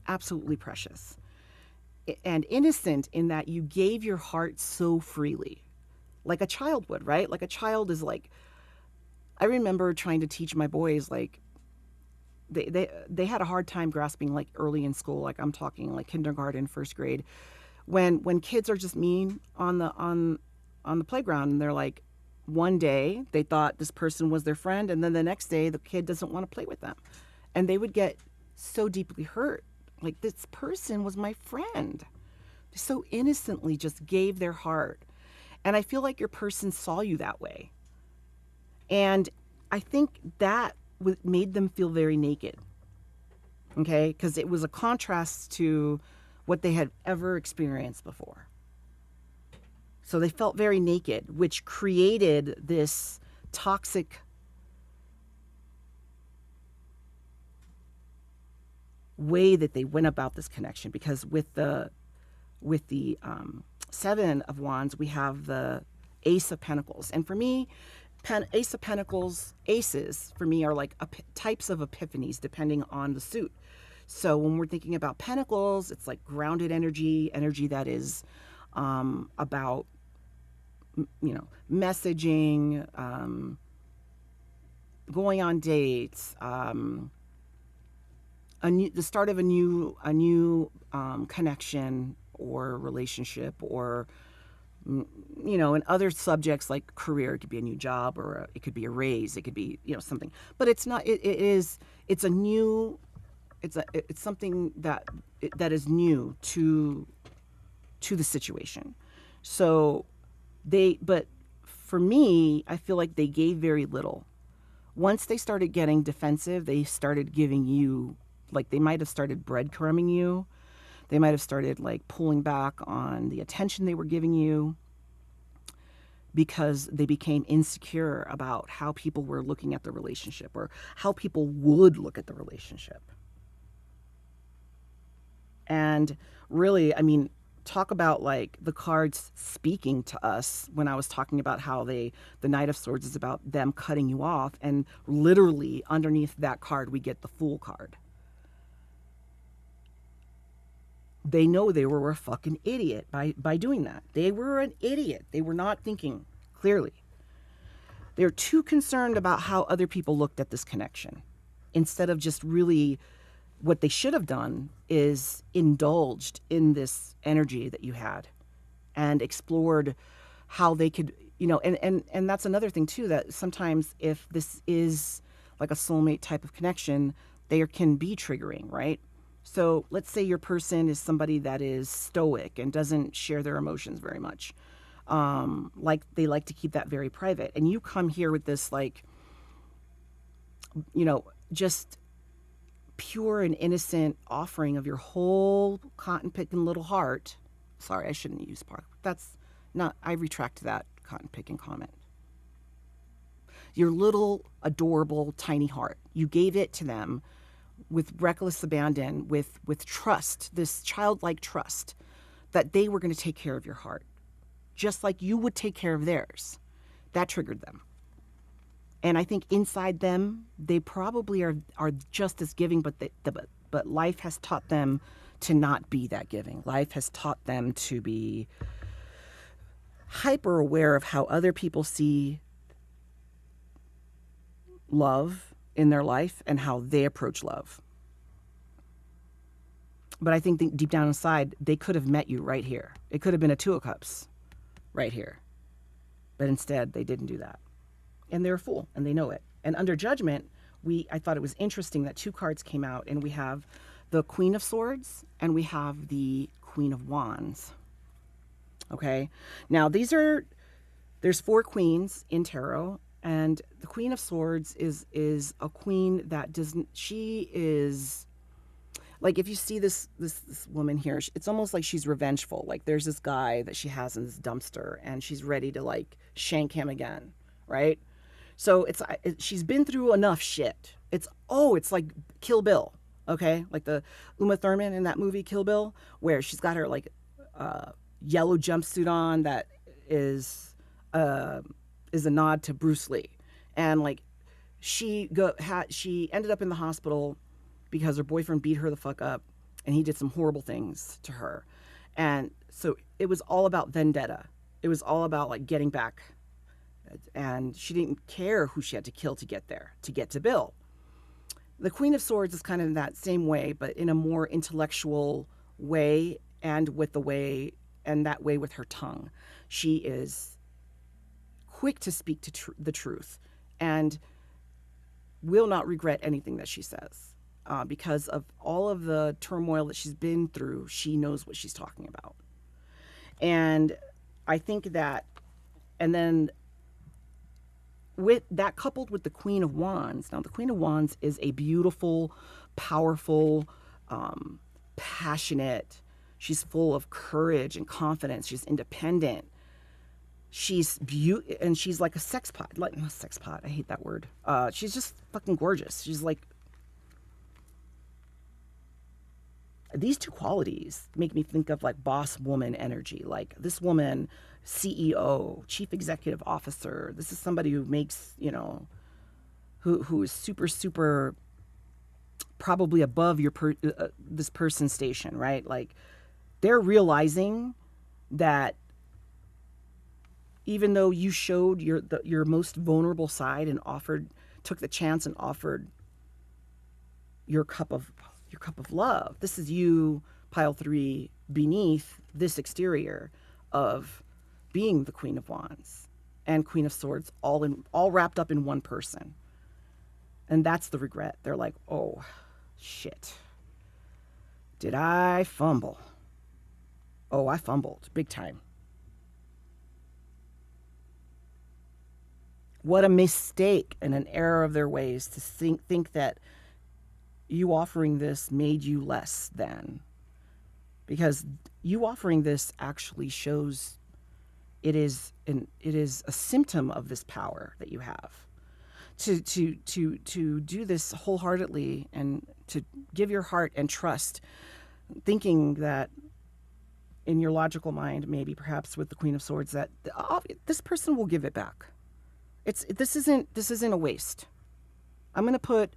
absolutely precious, and innocent in that you gave your heart so freely, like a child would, right? Like a child is like, I remember trying to teach my boys, like, they had a hard time grasping, like early in school, like I'm talking like kindergarten, first grade, when kids are just mean on the playground, and they're like, one day they thought this person was their friend, and then the next day the kid doesn't want to play with them, and they would get so deeply hurt, like, this person was my friend. They so innocently just gave their heart, and I feel like your person saw you that way, and I think that made them feel very naked. Okay, because it was a contrast to what they had ever experienced before. So they felt very naked, which created this toxic way that they went about this connection. Because with the Seven of Wands, we have the Ace of Pentacles, and for me, Ace of Pentacles, aces for me are like types of epiphanies depending on the suit. So when we're thinking about Pentacles, it's like grounded energy that is about, messaging, going on dates, the start of a new connection or relationship, or and other subjects like career. It could be a new job, or it could be a raise. It could be something. But it's not. It's a new. It's something that is new to the situation. So but for me, I feel like they gave very little. Once they started getting defensive, they started giving you, like, they might have started breadcrumbing you. They might have started like pulling back on the attention they were giving you, because they became insecure about how people were looking at the relationship, or how people would look at the relationship. And really, talk about like the cards speaking to us when I was talking about how the Knight of Swords is about them cutting you off, and literally underneath that card we get the Fool card. They know they were a fucking idiot by doing that. They were an idiot. They were not thinking clearly. They're too concerned about how other people looked at this connection instead of just really what they should have done is indulged in this energy that you had and explored how they could, and that's another thing too, that sometimes if this is like a soulmate type of connection, they can be triggering, right? So let's say your person is somebody that is stoic and doesn't share their emotions very much. Like they like to keep that very private. And you come here with this, like, just pure and innocent offering of your whole cotton picking little heart. Sorry, I shouldn't use part. That's not, I retract that cotton picking comment. Your little adorable tiny heart. You gave it to them with reckless abandon, with trust, this childlike trust that they were going to take care of your heart, just like you would take care of theirs. That triggered them. And I think inside them, they probably are just as giving, but life has taught them to not be that giving. Life has taught them to be hyper aware of how other people see love in their life and how they approach love. But I think deep down inside, they could have met you right here. It could have been a Two of Cups right here. But instead, they didn't do that. And they're a fool, and they know it. And under Judgment, I thought it was interesting that two cards came out, and we have the Queen of Swords, and we have the Queen of Wands. Okay? Now, there's 4 queens in tarot, and the Queen of Swords is a queen that doesn't, she is, like, if you see this woman here, it's almost like she's revengeful. Like, there's this guy that she has in this dumpster, and she's ready to, like, shank him again, right? So she's been through enough shit. It's like Kill Bill, okay? Like the Uma Thurman in that movie Kill Bill, where she's got her, like, yellow jumpsuit on that is a nod to Bruce Lee. And, like, she ended up in the hospital because her boyfriend beat her the fuck up, and he did some horrible things to her. And so it was all about vendetta. It was all about, like, getting back. And she didn't care who she had to kill to get there, to get to Bill. The Queen of Swords is kind of in that same way, but in a more intellectual way, and that way with her tongue. She is quick to speak to the truth and will not regret anything that she says. Because of all of the turmoil that she's been through, she knows what she's talking about. And I think that, and then with that coupled with the Queen of Wands. Now, the Queen of Wands is a beautiful, powerful, passionate. She's full of courage and confidence. She's independent. She's and she's like a sex pot. Like, not sex pot. I hate that word. She's just fucking gorgeous. She's like, these two qualities make me think of like boss woman energy. Like, this woman, CEO, chief executive officer. This is somebody who makes, who is super, super probably above this person's station, right? Like, they're realizing that even though you showed your most vulnerable side and took the chance and offered your cup of love, this is you, pile 3, beneath this exterior of being the Queen of Wands and Queen of Swords, all wrapped up in one person. And that's the regret. They're like, oh shit, did I fumble? Oh, I fumbled big time. What a mistake and an error of their ways to think that you offering this made you less than. Because you offering this actually shows it is a symptom of this power that you have. To do this wholeheartedly and to give your heart and trust, thinking that in your logical mind, maybe perhaps with the Queen of Swords, that this person will give it back. This isn't a waste. I'm going to put,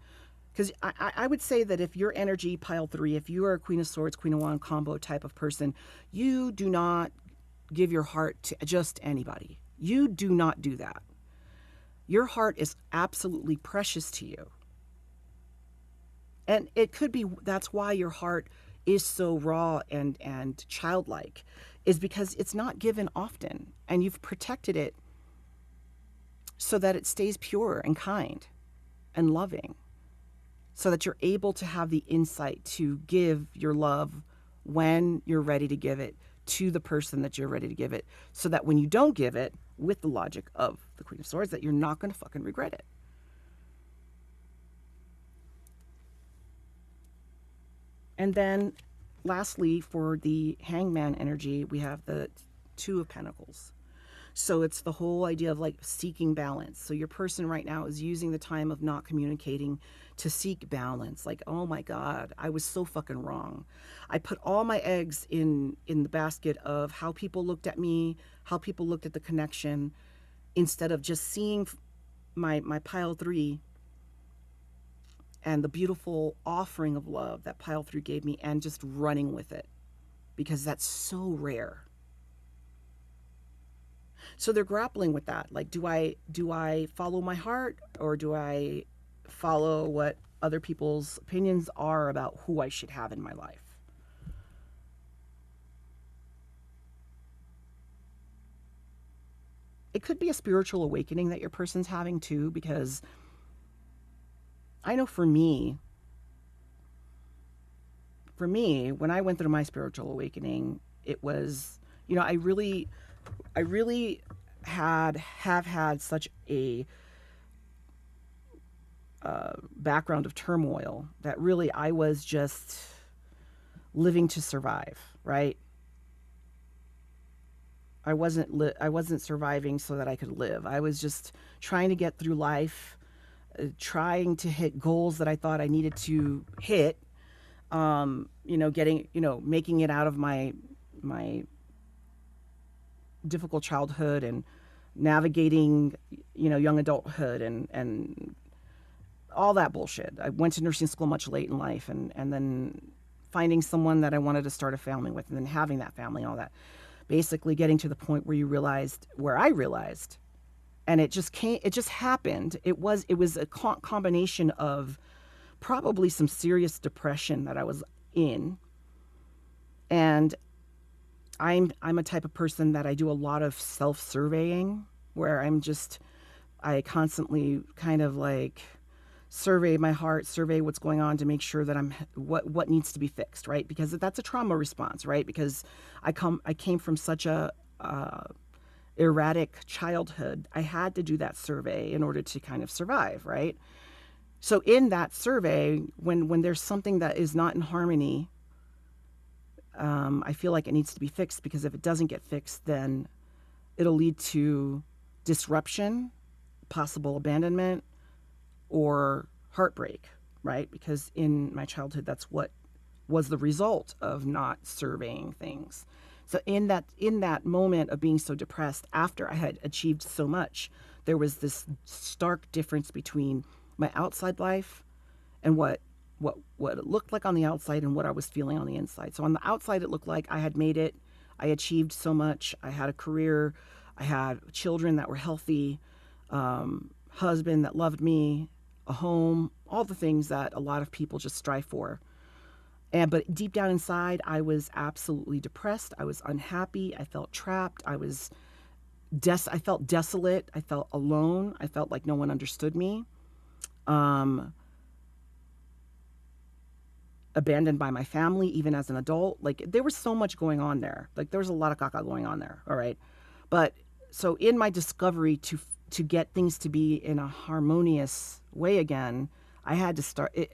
because I would say that if your energy pile 3, if you are a Queen of Swords, Queen of Wands combo type of person, you do not give your heart to just anybody. You do not do that. Your heart is absolutely precious to you. And it could be that's why your heart is so raw and childlike, is because it's not given often, and you've protected it so that it stays pure and kind and loving, so that you're able to have the insight to give your love when you're ready to give it to the person that you're ready to give it, so that when you don't give it, with the logic of the Queen of Swords, that you're not going to fucking regret it. And then lastly, for the Hangman energy, we have the Two of Pentacles. So it's the whole idea of like seeking balance. So your person right now is using the time of not communicating to seek balance. Like, oh my God, I was so fucking wrong. I put all my eggs in the basket of how people looked at me, how people looked at the connection, instead of just seeing my pile 3 and the beautiful offering of love that pile 3 gave me, and just running with it, because that's so rare. So they're grappling with that. Like, do I follow my heart, or do I follow what other people's opinions are about who I should have in my life? It could be a spiritual awakening that your person's having too, because I know for me, when I went through my spiritual awakening, it was, I really have had such a background of turmoil that really I was just living to survive, right? I wasn't surviving so that I could live. I was just trying to get through life, trying to hit goals that I thought I needed to hit. Making it out of my difficult childhood, and navigating, young adulthood, and all that bullshit. I went to nursing school much late in life, and then finding someone that I wanted to start a family with, and then having that family and all that. Basically getting to the point where I realized, and it just happened. It was a combination of probably some serious depression that I was in. And I'm a type of person that I do a lot of self-surveying, where I constantly kind of like survey my heart, survey what's going on, to make sure that what needs to be fixed, right? Because that's a trauma response, right? Because I came from such a erratic childhood. I had to do that survey in order to kind of survive, right? So in that survey, when there's something that is not in harmony, I feel like it needs to be fixed, because if it doesn't get fixed, then it'll lead to disruption, possible abandonment, or heartbreak, right? Because in my childhood, that's what was the result of not surveying things. So in that moment of being so depressed, after I had achieved so much, there was this stark difference between my outside life and what it looked like on the outside and what I was feeling on the inside. So on the outside, it looked like I had made it. I achieved so much. I had a career. I had children that were healthy, husband that loved me, a home, all the things that a lot of people just strive for. But deep down inside, I was absolutely depressed. I was unhappy. I felt trapped. I felt desolate. I felt alone. I felt like no one understood me. Abandoned by my family, even as an adult. Like, there was so much going on there. Like, there was a lot of caca going on there. All right. But so in my discovery to get things to be in a harmonious way again, I had to start it.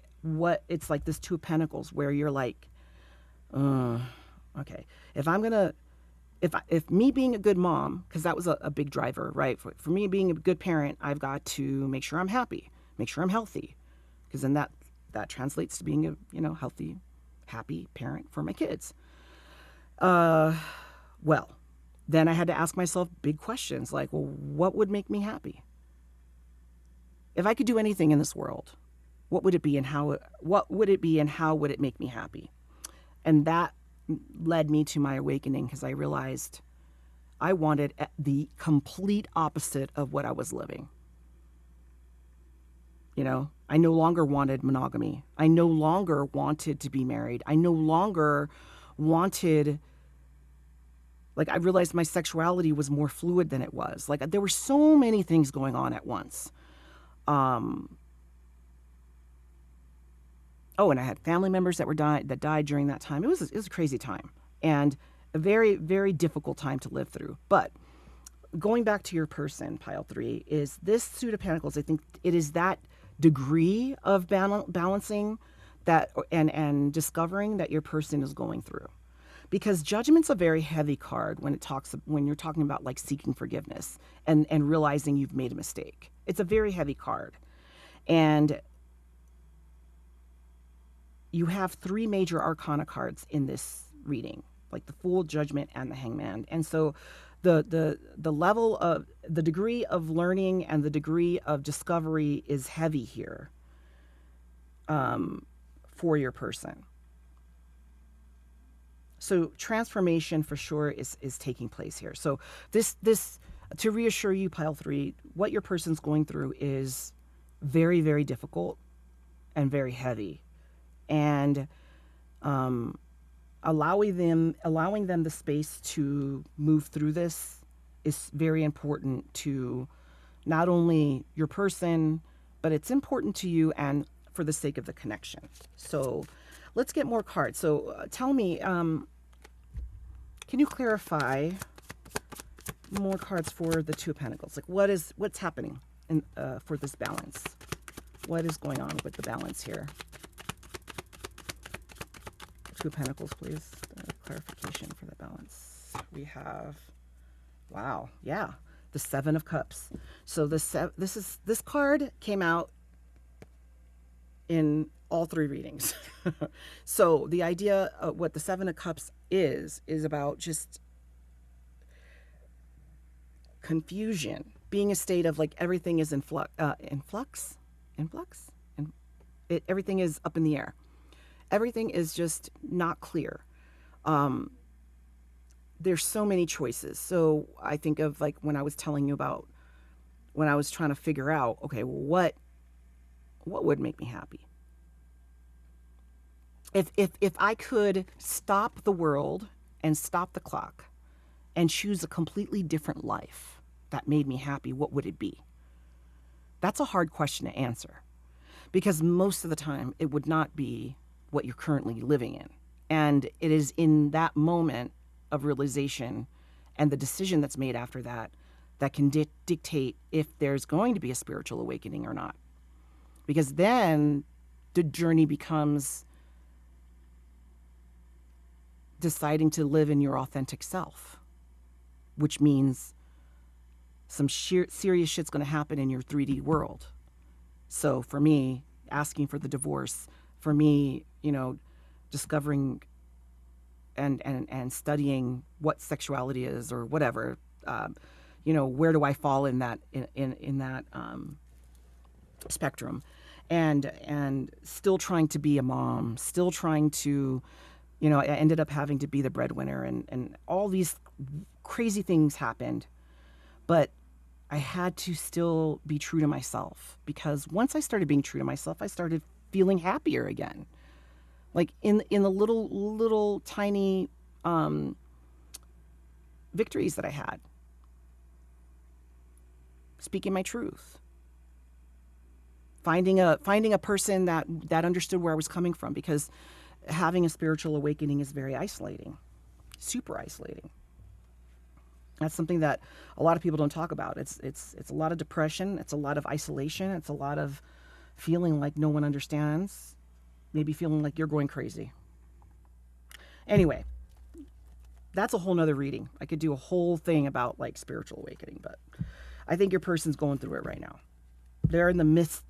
It's like this Two of Pentacles, where you're like, okay, if me being a good mom, because that was a big driver, right? For me being a good parent, I've got to make sure I'm happy, make sure I'm healthy, because then that translates to being a healthy, happy parent for my kids. Well, then I had to ask myself big questions like, well, what would make me happy? If I could do anything in this world, what would it be and what would it be and how would it make me happy? And that led me to my awakening because I realized I wanted the complete opposite of what I was living. You know, I no longer wanted monogamy. I no longer wanted to be married. I no longer wanted, like, I realized my sexuality was more fluid than it was. Like, there were so many things going on at once. Oh, and I had family members that died during that time. It was a crazy time and a very, very difficult time to live through. But going back to your person, pile 3, is this Suit of Pentacles. I think it is that degree of balancing that and discovering that your person is going through. Because Judgment's a very heavy card when you're talking about like seeking forgiveness and realizing you've made a mistake. It's a very heavy card. And you have 3 major arcana cards in this reading, like the Fool, Judgment, and the Hangman. And so the level of the degree of learning and the degree of discovery is heavy here for your person. So transformation for sure is taking place here. So this to reassure you, pile 3, what your person's going through is very, very difficult and very heavy. And allowing them the space to move through this is very important to not only your person, but it's important to you and for the sake of the connection. So let's get more cards. So tell me, can you clarify more cards for the Two of Pentacles? Like what's happening in, for this balance? What is going on with the balance here? Two of Pentacles, please. Clarification for the balance. We have, wow, yeah, the Seven of Cups. So this card came out in all 3 readings. So the idea of what the Seven of Cups is about just confusion, being a state of like everything is in flux, everything is up in the air. Everything is just not clear. There's so many choices. So I think of like when I was telling you about when I was trying to figure out, okay, what would make me happy? If I could stop the world and stop the clock and choose a completely different life that made me happy, what would it be? That's a hard question to answer because most of the time it would not be what you're currently living in. And it is in that moment of realization and the decision that's made after that that can dictate if there's going to be a spiritual awakening or not. Because then the journey becomes deciding to live in your authentic self, which means some serious shit's going to happen in your 3D world. So for me, asking for the divorce, for me, you know, discovering and studying what sexuality is or whatever, you know, where do I fall in that in that spectrum, and still trying to be a mom, still trying to, you know, I ended up having to be the breadwinner, and all these crazy things happened, but I had to still be true to myself, because once I started being true to myself, I started feeling happier again. Like in the little tiny victories that I had. Speaking my truth. Finding a person that understood where I was coming from, because having a spiritual awakening is very isolating. Super isolating. That's something that a lot of people don't talk about. It's a lot of depression, it's a lot of isolation, it's a lot of feeling like no one understands. Maybe feeling like you're going crazy. Anyway, that's a whole nother reading. I could do a whole thing about like spiritual awakening, but I think your person's going through it right now. They're in the midst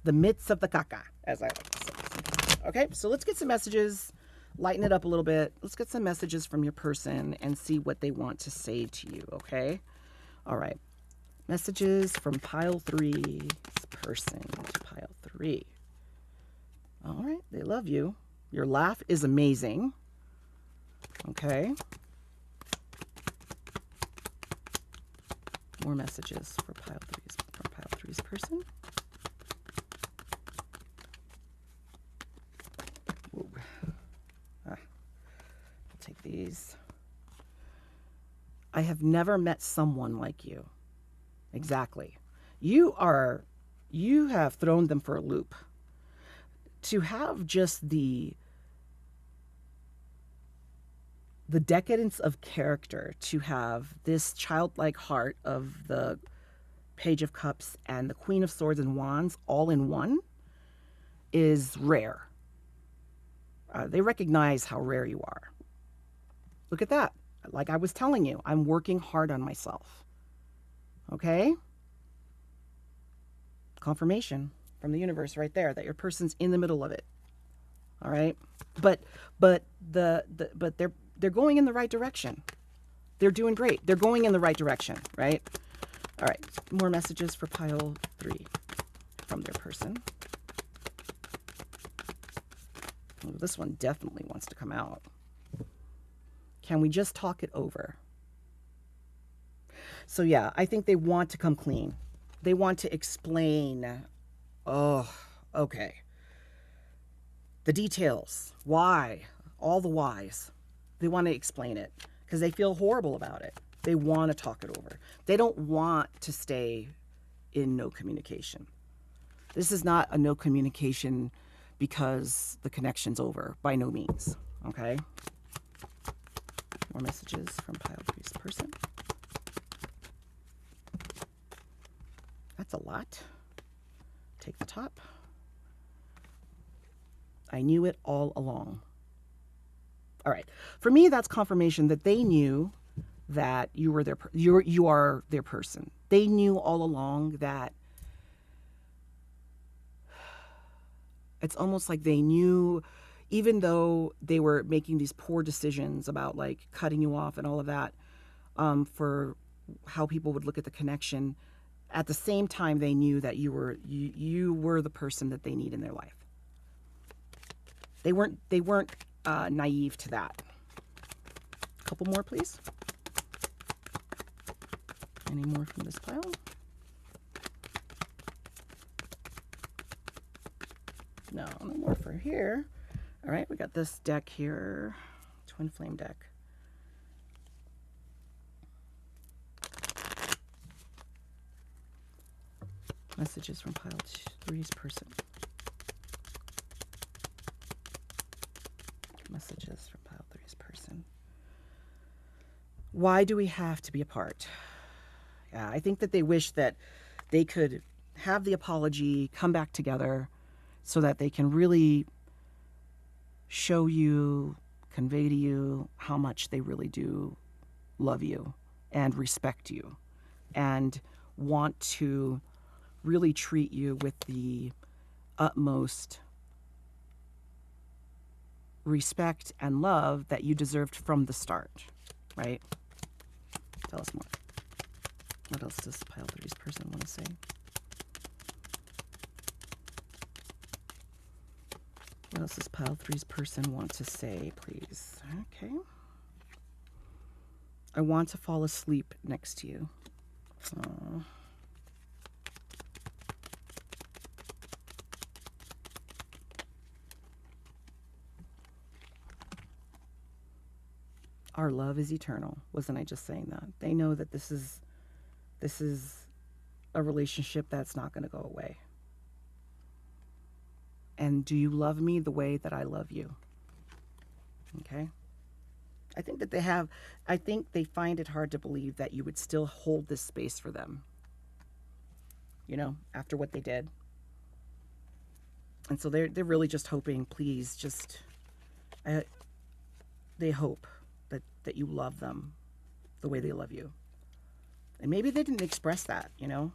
of the caca, as I like to say. Okay, so let's get some messages. lighten it up a little bit. Let's get some messages from your person and see what they want to say to you, okay? All right. Messages from pile 3's person to pile 3. All right. They love you. Your laugh is amazing. Okay. More messages for pile 3's person. I'll take these. I have never met someone like you. Exactly. You have thrown them for a loop. To have just the decadence of character, to have this childlike heart of the Page of Cups and the Queen of Swords and Wands all in one is rare. They recognize how rare you are. Look at that. Like I was telling you, I'm working hard on myself. Okay? Confirmation from the universe right there that your person's in the middle of it. All right? But they're going in the right direction. They're doing great. They're going in the right direction, right? All right. More messages for pile 3 from their person. Oh, this one definitely wants to come out. Can we just talk it over? So yeah, I think they want to come clean. They want to explain, oh, okay. The details, why, all the whys. They want to explain it because they feel horrible about it. They want to talk it over. They don't want to stay in no communication. This is not a no communication because the connection's over, by no means, okay? More messages from pile 3's person. That's a lot. Take the top. I knew it all along. All right. For me, that's confirmation that they knew that you were you are their person. They knew all along that it's almost like they knew, even though they were making these poor decisions about like cutting you off and all of that, for how people would look at the connection. At the same time, they knew that you were the person that they need in their life. They weren't naive to that. A couple more, please. Any more from this pile? No more for here. All right, we got this deck here, Twin Flame deck. Messages from pile 3's person. Messages from pile 3's person. Why do we have to be apart? Yeah, I think that they wish that they could have the apology, come back together so that they can really show you, convey to you how much they really do love you and respect you and want to really treat you with the utmost respect and love that you deserved from the start, right? Tell us more. What else does pile 3's person want to say? What else does pile 3's person want to say, please? Okay. I want to fall asleep next to you. Aww. Our love is eternal. Wasn't I just saying that? They know that this is a relationship that's not going to go away. And do you love me the way that I love you? Okay. I think they find it hard to believe that you would still hold this space for them. You know, after what they did. And so they're really just hoping, please, they hope that you love them the way they love you. And maybe they didn't express that, you know?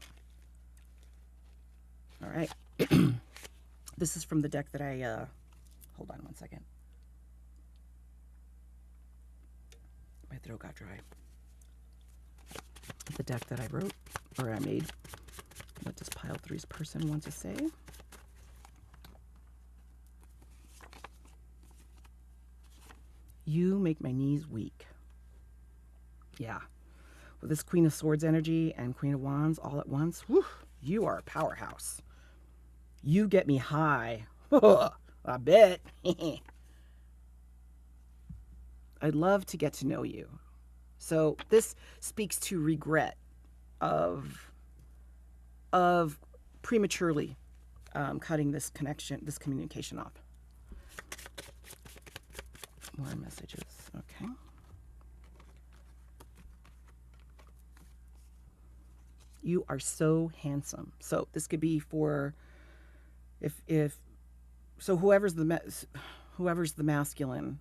All right. This is from the deck that I, hold on one second. My throat got dry. The deck that I wrote, or I made. What does pile three's person want to say? You make my knees weak. Yeah. With this Queen of Swords energy and Queen of Wands all at once, whew, you are a powerhouse. You get me high. I bet. I'd love to get to know you. So this speaks to regret of prematurely cutting this connection, this communication off. More messages. Okay. You are so handsome. So this could be for if so whoever's the masculine.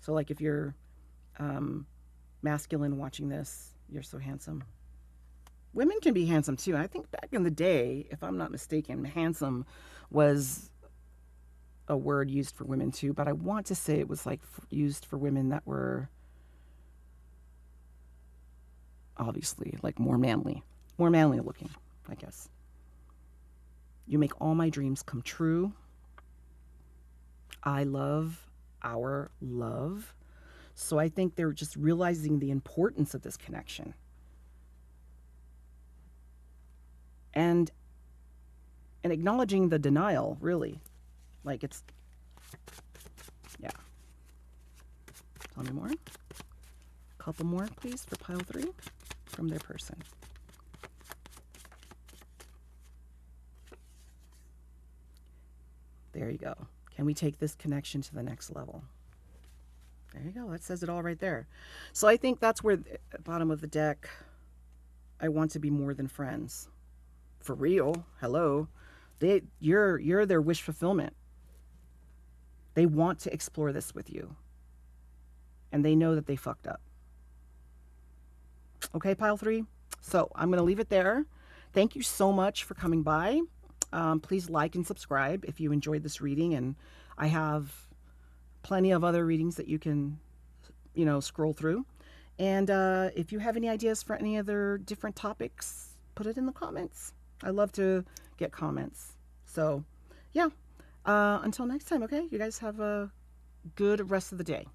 So like if you're masculine watching this, you're so handsome. Women can be handsome too. I think back in the day, if I'm not mistaken, handsome was a word used for women too, but I want to say it was like used for women that were obviously like more manly looking, I guess. You make all my dreams come true. I love our love. So I think they're just realizing the importance of this connection. And acknowledging the denial, really. Like it's, yeah. Tell me more. A couple more, please, for pile three from their person. There you go. Can we take this connection to the next level? There you go. That says it all right there. So I think that's where, at the bottom of the deck, I want to be more than friends. For real. Hello. You're their wish fulfillment. They want to explore this with you. And they know that they fucked up. Okay, pile three? So I'm going to leave it there. Thank you so much for coming by. Please like and subscribe if you enjoyed this reading. And I have plenty of other readings that you can, scroll through. And if you have any ideas for any other different topics, put it in the comments. I love to get comments. So, yeah. Until next time, okay? You guys have a good rest of the day.